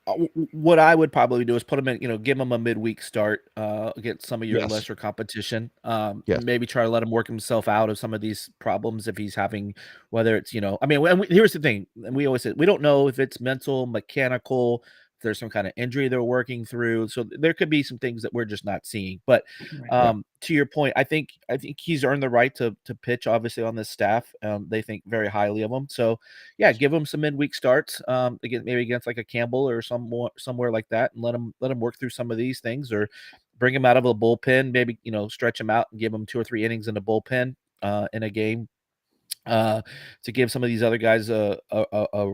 what I would probably do is put him in, give him a midweek start against some of your Yes. lesser competition. Yes. Maybe try to let him work himself out of some of these problems if he's having, whether it's, I mean, here's the thing, and we always say we don't know if it's mental, mechanical, if there's some kind of injury they're working through. So there could be some things that we're just not seeing. But Right. Right. to your point, I think he's earned the right to pitch. Obviously, on this staff, they think very highly of him. So yeah, give him some midweek starts. Again, maybe against like a Campbell or somewhere like that, and let him work through some of these things, or bring him out of a bullpen. Maybe stretch him out and give him 2 or 3 innings in the bullpen in a game to give some of these other guys a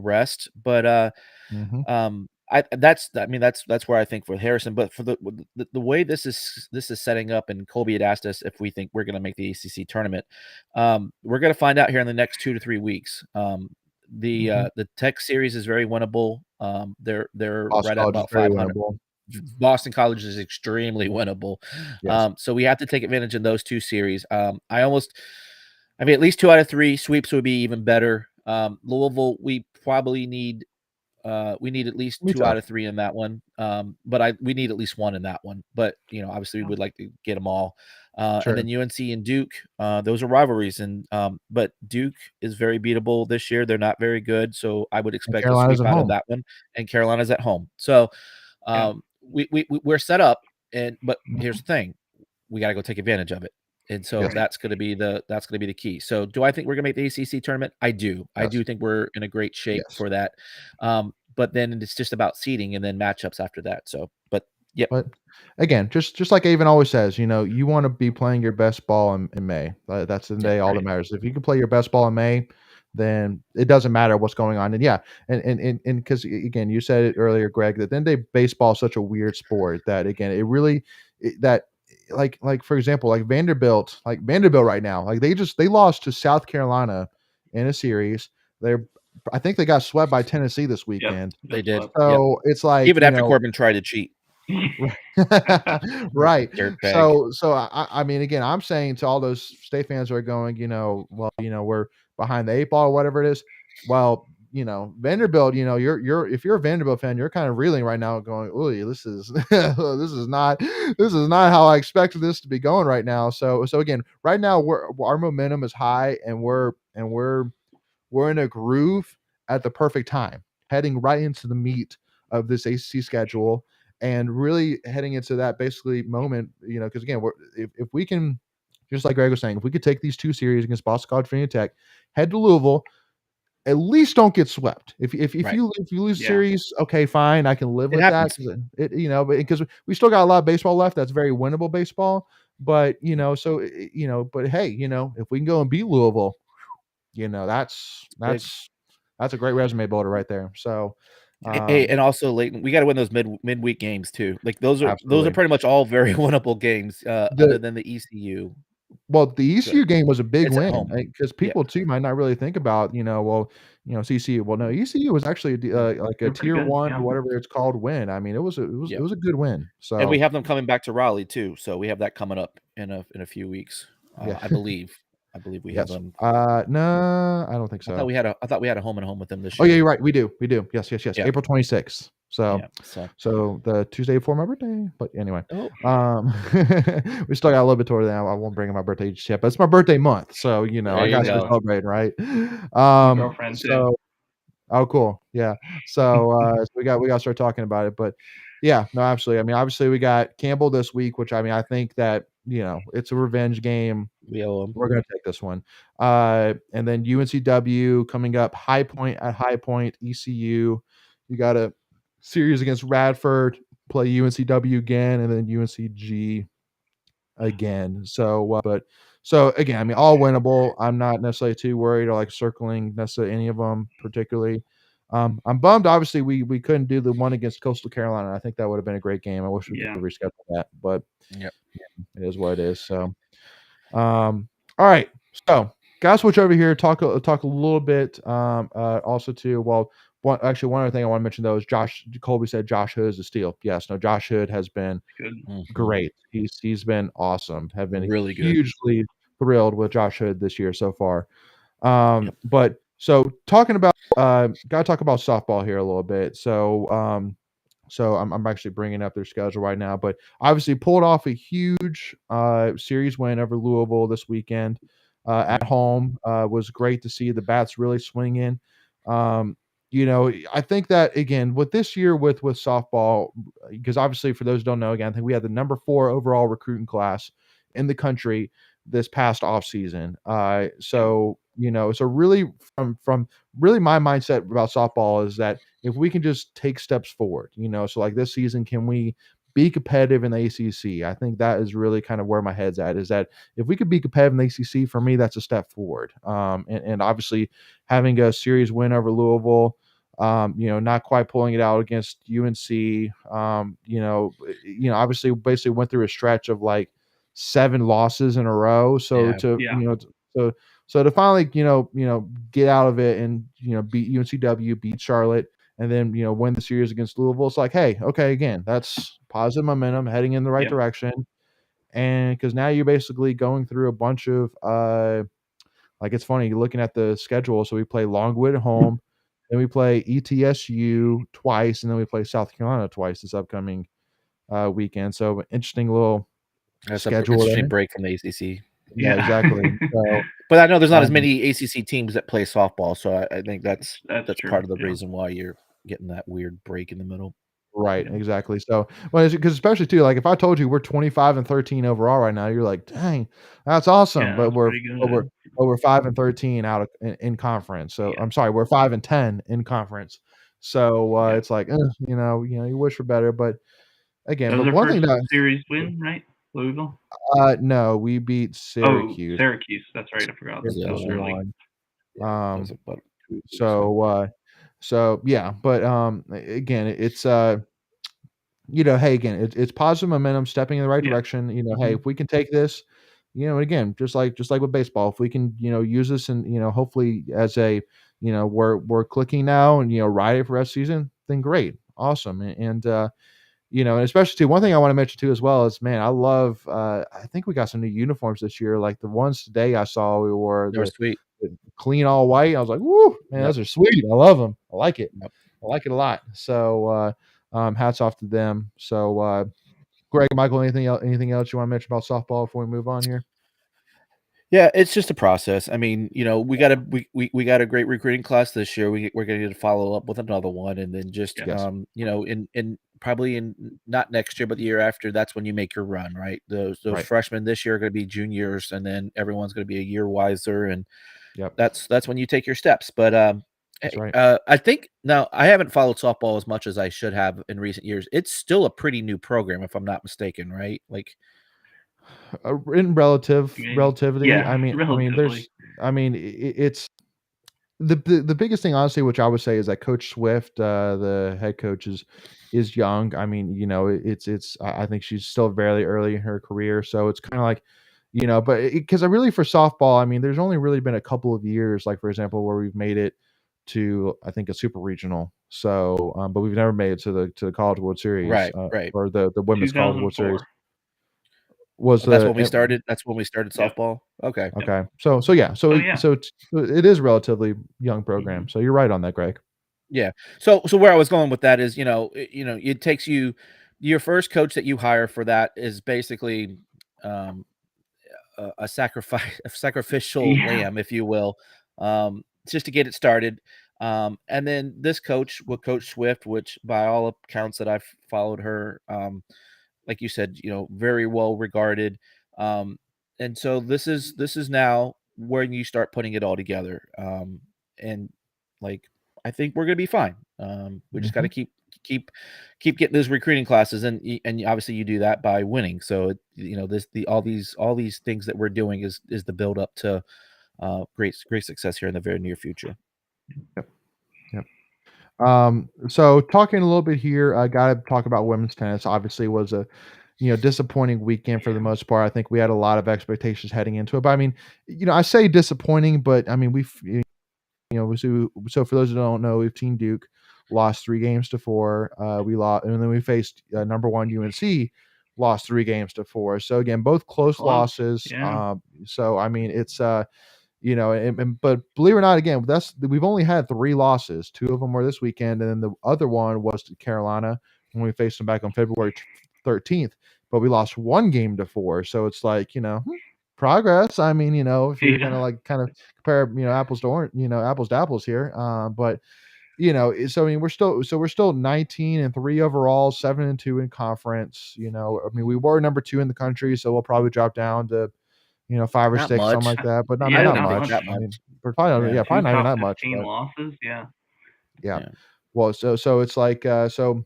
rest. But Mhm. I mean that's where I think for Harrison, but for the way this is setting up, and Colby had asked us if we think we're going to make the ACC tournament. We're going to find out here in the next 2 to 3 weeks. Mhm. The Tech series is very winnable. They're Boston right at College is about very 500. winnable. Boston College is extremely winnable. Yes. So we have to take advantage in those 2 series. I mean, at least 2 out of 3 sweeps would be even better. Louisville, we probably need we need at least Me 2 too. out of 3 in that one. But we need at least 1 in that one. But obviously we Yeah. would like to get them all. And Sure. then UNC and Duke, those are rivalries, and but Duke is very beatable this year. They're not very good, so I would And expect a Carolina's sweep at out of home. that one. And Carolina's at home, so Yeah. we're set up. But here's Mhm. the thing: we got to go take advantage of it. And so Yes. Right. that's gonna be the key. So do I think we're gonna make the ACC tournament? I do. I Yes. do think we're in a great shape Yes. for that. But then it's just about seeding and then matchups after that. So, but yep, But again, just like Avon always says, you want to be playing your best ball in May. That's the yeah, day all that Right. matters. If you can play your best ball in May, then it doesn't matter what's going on. And yeah, and because again, you said it earlier, Greg, that then they baseball is such a weird sport that again, it really that like for example, like Vanderbilt right now, like they lost to South Carolina in a series. They're I think they got swept by Tennessee this Yep. weekend. they That's did. what. Yep. So it's like, Even after Corbin tried to cheat, Right. like Right. dirtbag. So I mean, again, I'm saying to all those state fans who are going, well, we're behind the 8 ball or whatever it is. Well, Vanderbilt, you're if you're a Vanderbilt fan, you're kind of reeling right now, going, "Oh, this is this is not how I expected this to be going right now." So again, right now our momentum is high, and we're in a groove at the perfect time, heading right into the meat of this ACC schedule, and really heading into that basically moment, because again, if we can, just like Greg was saying, if we could take these 2 series against Boston College, Virginia Tech, head to Louisville, at least don't get swept. If Right. you lose series, okay, fine, I can live It with that, happens. because we still got a lot of baseball left. That's very winnable baseball, but but hey, if we can go and beat Louisville, that's Big. a great resume builder right there. So, Hey, and also, Leighton, we got to win those midweek games too. Like those are absolutely. pretty much all very winnable games, other The than the ECU. Well, the But ECU game was a big it's at win, home. because Yeah. people too might not really think about, CCU. Well, no, ECU was actually like a They're pretty tier good, 1 yeah. or whatever it's called win. I mean, it was Yep. a good win. And we So have them coming back to Raleigh too, so we have that coming up in a few weeks. yeah, I believe we have yes. them. No, I don't think I so. thought we had a home and home with them this Oh year. yeah, you're right. We do. Yes. Yeah. April 26th. So Yeah. so the Tuesday before my birthday. But anyway, Oh, we still got a little bit toward that. I won't bring up my birthday just yet, but it's my birthday month, so there I you got to go. celebrate, right? My girlfriend too. So oh, cool. Yeah. So we got to start talking about it. But yeah, no, absolutely. I mean, obviously we got Campbell this week, which I mean, I think that it's a revenge game. We owe them. We're gonna take this one. And then UNCW coming up, High Point at High Point, ECU. You got a series against Radford, play UNCW again, and then UNCG again. So again, I mean, all winnable. I'm not necessarily too worried or like circling necessarily any of them particularly. I'm bummed. Obviously, we couldn't do the one against Coastal Carolina. I think that would have been a great game. I wish we could reschedule that, but Yep. it is what it is. So, all right. So, guys, switch over here. Talk a little bit. Also too. Well, one other thing I want to mention though is Colby said Josh Hood is a steal. Yes. No. Josh Hood has been Good. great. He's been awesome. Have been Really good. hugely thrilled with Josh Hood this year so far. Yep. But so talking about gotta talk about softball here a little bit. So so I'm actually bringing up their schedule right now, but obviously pulled off a huge series win over Louisville this weekend at home. Was great to see the bats really swinging. I think that again with this year with softball, because obviously for those who don't know, again, I think we had the number 4 overall recruiting class in the country this past offseason. So really from really my mindset about softball is that if we can just take steps forward, so like this season, can we be competitive in the ACC? I think that is really kind of where my head's at, is that if we could be competitive in the ACC, for me, that's a step forward. And obviously having a series win over Louisville, not quite pulling it out against UNC, obviously basically went through a stretch of like 7 losses in a row. So so to finally, get out of it and, beat UNCW, beat Charlotte, and then, win the series against Louisville, it's like, hey, okay, again, that's positive momentum heading in the right direction. And because now you're basically going through a bunch of, like, it's funny, you're looking at the schedule. So we play Longwood at home, then we play ETSU twice, and then we play South Carolina twice this upcoming weekend. So interesting little That's an schedule interesting there. break from the ACC. Yeah, exactly. So, but I know there's not as many ACC teams that play softball, so I think that's true. part of the reason why you're getting that weird break in the middle. Right, exactly. So, because especially too, like if I told you we're 25-13 overall right now, you're like, dang, that's awesome. Yeah, but that's pretty good. we're 5-13 out of in conference. So I'm sorry, we're 5-10 in conference. So it's like, you wish for better, but again, That was but our one thing first series win, right? Louisville. No, we beat Syracuse. Oh, Syracuse. That's right. I forgot. That was early. So yeah, but again, it's hey, again, it's positive momentum, stepping in the right direction. Hey, if we can take this, again, just like with baseball, if we can, use this and hopefully as a, we're clicking now and ride it for the rest of the season, then great, awesome, and and especially too, one thing I want to mention too as well is, man, I love. I think we got some new uniforms this year. Like the ones today I saw, we wore They were sweet. the clean all white. I was like, woo, man, those are sweet. I love them. I like it. I like it a lot. So hats off to them. So Greg, Michael, anything else you want to mention about softball before we move on here? Yeah, it's just a process. I mean, we got a great recruiting class this year. We're going to follow up with another one, and then just in probably in not next year, but the year after, that's when you make your run, right? Those freshmen this year are going to be juniors, and then everyone's going to be a year wiser, and that's when you take your steps. But that's right. I think now I haven't followed softball as much as I should have in recent years. It's still a pretty new program, if I'm not mistaken, right? Like. In relativity, yeah, it's the biggest thing, honestly, which I would say is that Coach Swift, the head coach, is young. I mean, it's I think she's still very early in her career, so it's kind of like, but because I really for softball, I mean, there's only really been a couple of years, like for example, where we've made it to I think a super regional. So, but we've never made it to the College World Series, right, or the women's College World Series. That's when we started. That's when we started softball. Okay. Okay. So it is relatively young program. So you're right on that, Greg. Yeah. So where I was going with that is, it takes you, your first coach that you hire for that is basically a sacrificial lamb, if you will, just to get it started. And then this coach with Coach Swift, which by all accounts that I've followed her, like you said, very well regarded. And so this is now where you start putting it all together. And like, I think we're going to be fine. We just got to keep getting those recruiting classes. And obviously you do that by winning. So, all these things that we're doing is the build up to great success here in the very near future. Yep. So talking a little bit here, I got to talk about women's tennis. Obviously, was a disappointing weekend for the most part. I think we had a lot of expectations heading into it. But I mean, I say disappointing, but I mean so for those who don't know, Team Duke lost 3 games to 4. We lost, and then we faced number 1 UNC, lost 3 games to 4. So again, both close losses. Yeah. So I mean, it's but believe it or not, again, we've only had 3 losses. 2 of them were this weekend, and then the other one was to Carolina when we faced them back on February 13th. But we lost 1 game to 4, so it's like progress. I mean, if you're gonna like kind of compare, apples to orange, apples to apples here. But so I mean, we're still 19-3 overall, 7-2 in conference. I mean, we were number 2 in the country, so we'll probably drop down to 5 or 6, something like that, but not much. I mean, we're probably probably not even that much. Losses, yeah. Well, so it's like so.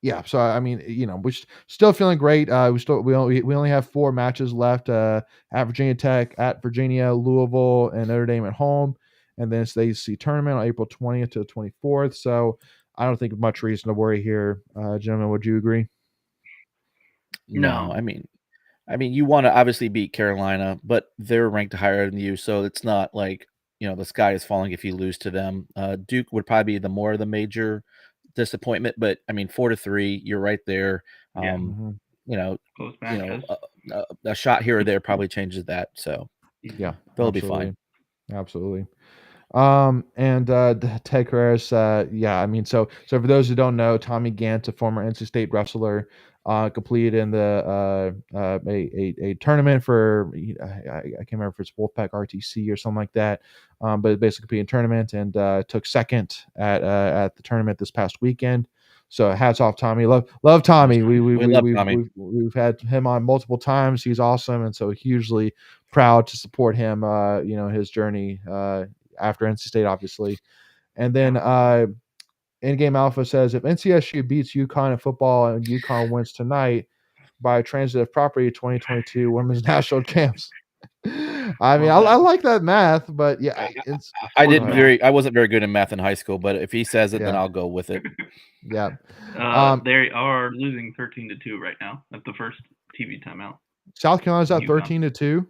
Yeah, so I mean, we're still feeling great. We only have 4 matches left. At Virginia Tech, at Virginia, Louisville, and Notre Dame at home, and then it's the ACC tournament on April 20th to the 24th. So I don't think much reason to worry here, gentlemen. Would you agree? No, I mean, you want to obviously beat Carolina, but they're ranked higher than you, so it's not like the sky is falling if you lose to them. Duke would probably be the major disappointment, but I mean 4-3, you're right there. A shot here or there probably changes that. So yeah, they'll be fine. Absolutely. And Ted Carreras, I mean, so for those who don't know, Tommy Gant, a former NC State wrestler, completed in the a tournament for I can't remember if it's Wolfpack RTC or something like that, but it basically competed in tournament and took second at the tournament this past weekend. So hats off, Tommy. Love Tommy. We love Tommy. We've had him on multiple times. He's awesome, and so hugely proud to support him. His journey after NC State, obviously, and then. In-game Alpha says, if NCSU beats UConn in football and UConn wins tonight by transitive property, 2022 women's national champs. I mean, I like that math, but yeah, I wasn't very good in math in high school, but if he says it, then I'll go with it. Yeah. They are losing 13-2 right now at the first TV timeout. South Carolina's up 13-2.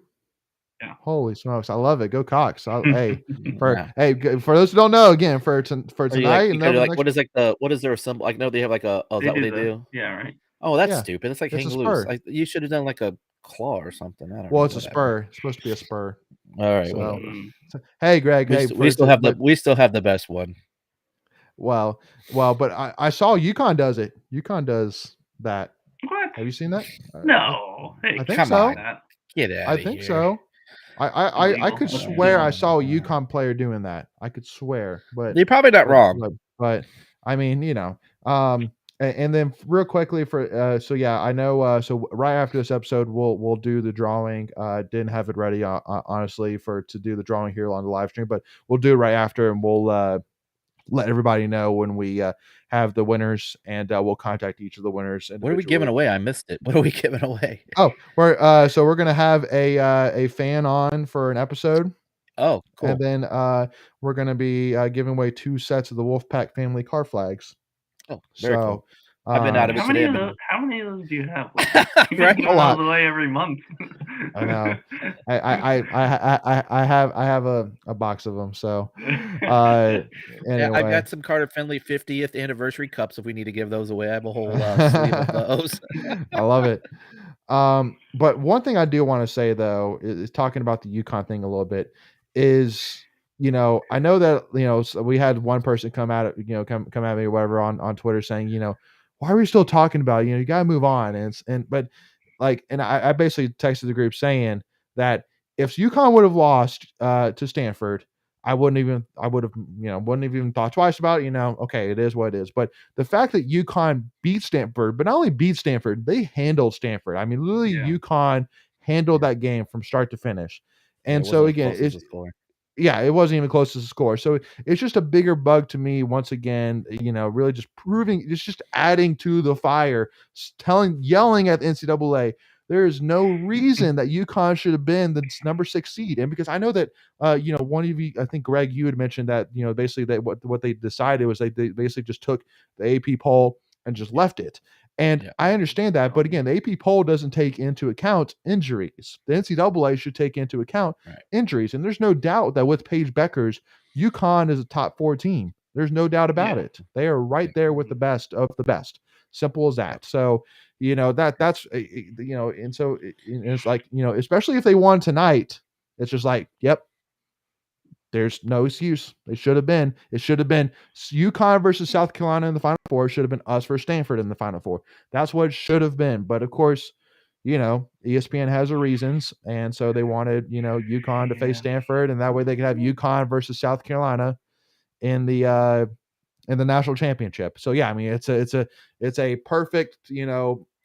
Yeah. Holy smokes! I love it. Go Cox! For those who don't know, again for tonight, what is their symbol? I know they have like a. Oh, is that what they do? Yeah, right. Oh, that's stupid. It's like hang loose. You should have done like a claw or something. I don't know. It's a spur. It's supposed to be a spur. All right, So, whatever. hey, Greg. We still have the best one. Well, but I saw UConn does it. UConn does that. What? Have you seen that? No. Hey, I think Come so. on. Get out I of think here. so. I Illegal. could That's swear I illegal. saw a UConn player doing that. I could swear, but You're probably not wrong. But I mean, and then real quickly for so yeah, I know. So right after this episode, we'll do the drawing. Didn't have it ready, honestly, to do the drawing here on the live stream, but we'll do it right after, and we'll let everybody know when we have the winners, and we'll contact each of the winners individually. What are we giving away? I missed it. What are we giving away? Oh, we're gonna have a fan on for an episode. Oh, cool. And then we're gonna be giving away 2 sets of the Wolfpack family car flags. Oh, very cool. So I've been out of it How today. many of those do you have? Like, you've been giving those away every month. I know. I have a box of them. So anyway. Yeah, I got some Carter Finley 50th anniversary cups. If we need to give those away, I have a whole sleeve of those. I love it. But one thing I do want to say though is talking about the UConn thing a little bit is, I know that, so we had one person come at me or whatever on Twitter saying, why are we still talking about it? You gotta move on. But I basically texted the group saying that if UConn would have lost to Stanford, I wouldn't have even thought twice about it. Okay, it is what it is. But the fact that UConn beat Stanford, but not only beat Stanford, they handled Stanford. I mean, literally, UConn handled that game from start to finish. And so again, it wasn't even close to the score. So it's just a bigger bug to me once again, really just proving, just adding to the fire, yelling at the NCAA. There is no reason that UConn should have been the number 6 seed. And because I know that, one of you, I think Greg, you had mentioned that, basically that what they decided was they basically just took the AP poll and just left it. And I understand that, but again, the AP poll doesn't take into account injuries. The NCAA should take into account injuries, and there's no doubt that with Paige Beckers, UConn is a top 4 team. There's no doubt about it. They are right there with the best of the best. Simple as that. So, that's and so it's like, especially if they won tonight, it's just like, yep. There's no excuse. It should have been UConn versus South Carolina in the Final Four. It should have been us versus Stanford in the Final Four. That's what it should have been. But of course, ESPN has their reasons, and so they wanted UConn to face Stanford, and that way they could have UConn versus South Carolina in the national championship. So yeah, I mean it's a perfect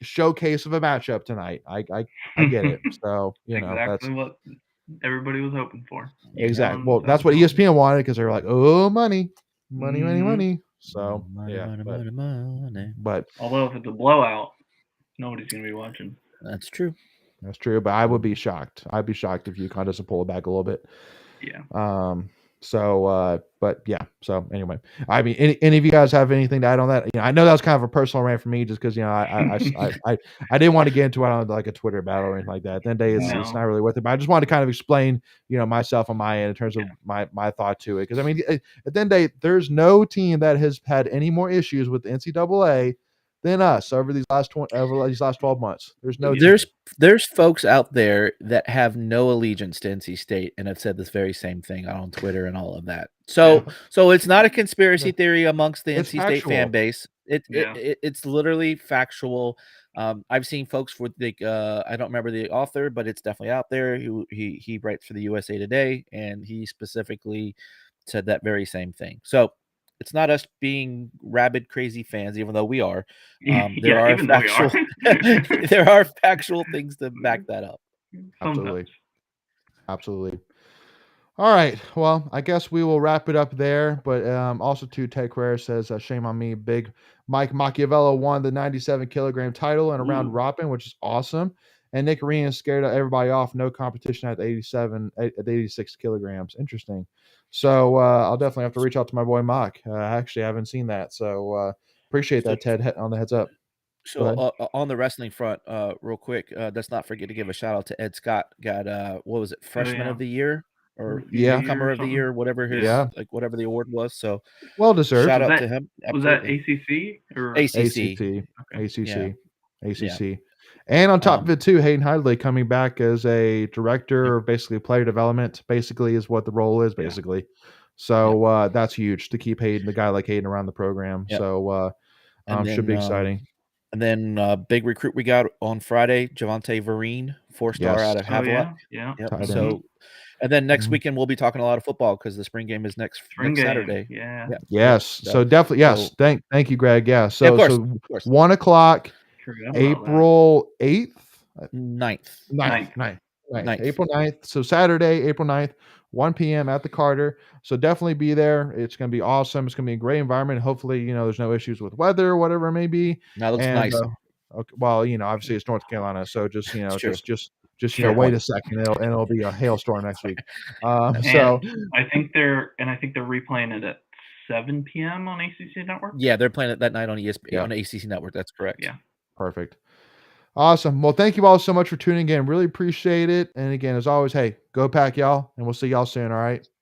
showcase of a matchup tonight. I get it. So exactly that's what everybody was hoping for. Exactly. Well, that's what ESPN wanted because they were like, "Oh, money." So money. But although if it's a blowout, nobody's gonna be watching. That's true. That's true. But I would be shocked. I'd be shocked if UConn doesn't pull it back a little bit. Yeah. So, but yeah. So anyway, I mean, any of you guys have anything to add on that? I know that was kind of a personal rant for me, just because I didn't want to get into it on like a Twitter battle or anything like that. At the end of the day, it's not really worth it. But I just wanted to kind of explain, myself on my end in terms of my thought to it. Because I mean, at the end of the day, there's no team that has had any more issues with the NCAA than us over these last 12 months. There's folks out there that have no allegiance to NC State and have said this very same thing on Twitter and all of that. So it's not a conspiracy theory amongst the NC State fan base. It's literally factual. I've seen folks with I don't remember the author, but it's definitely out there. He writes for the USA Today, and he specifically said that very same thing. So it's not us being rabid, crazy fans, even though we are. There are factual things to back that up. Absolutely. All right. Well, I guess we will wrap it up there. But also, too, Ted Carrera says, shame on me. Big Mike Machiavello won the 97-kilogram title in a round robin, which is awesome. And Nick Ryan scared everybody off. No competition at 86 kilograms. Interesting. So I'll definitely have to reach out to my boy Mock. Actually, I haven't seen that. So appreciate that, Ted, on the heads up. So on the wrestling front, real quick, let's not forget to give a shout out to Ed Scott. Got what was it, freshman of the year or newcomer of the year, whatever his whatever the award was. So well deserved. Shout out to him. Was that ACC or ACC? ACC. And on top of it too, Hayden Hidley coming back as a director of basically player development, basically is what the role is basically. So that's huge to keep Hayden, the guy like Hayden around the program. So should be exciting. And then big recruit we got on Friday, Javante Vereen, 4-star out of Havelock. Yeah. So, and then next weekend we'll be talking a lot of football because the spring game is next Saturday. Yeah. Yes. So definitely. Yes. Thank you, Greg. Yeah. So, of course, so 1 o'clock, April 8th, 9th. April 9th. So Saturday, April 9th, 1 p.m. at the Carter. So definitely be there. It's going to be awesome. It's going to be a great environment. Hopefully, there's no issues with weather or whatever it may be. That looks nice. Okay, well, obviously it's North Carolina, so just just wait a second, it'll be a hailstorm next week. So I think they're replaying it at 7 p.m. on ACC Network. Yeah, they're playing it that night on ESPN on ACC Network. That's correct. Yeah, perfect. Awesome. Well, thank you all so much for tuning in. Really appreciate it. And again, as always, hey, go Pack, y'all, and we'll see y'all soon. All right.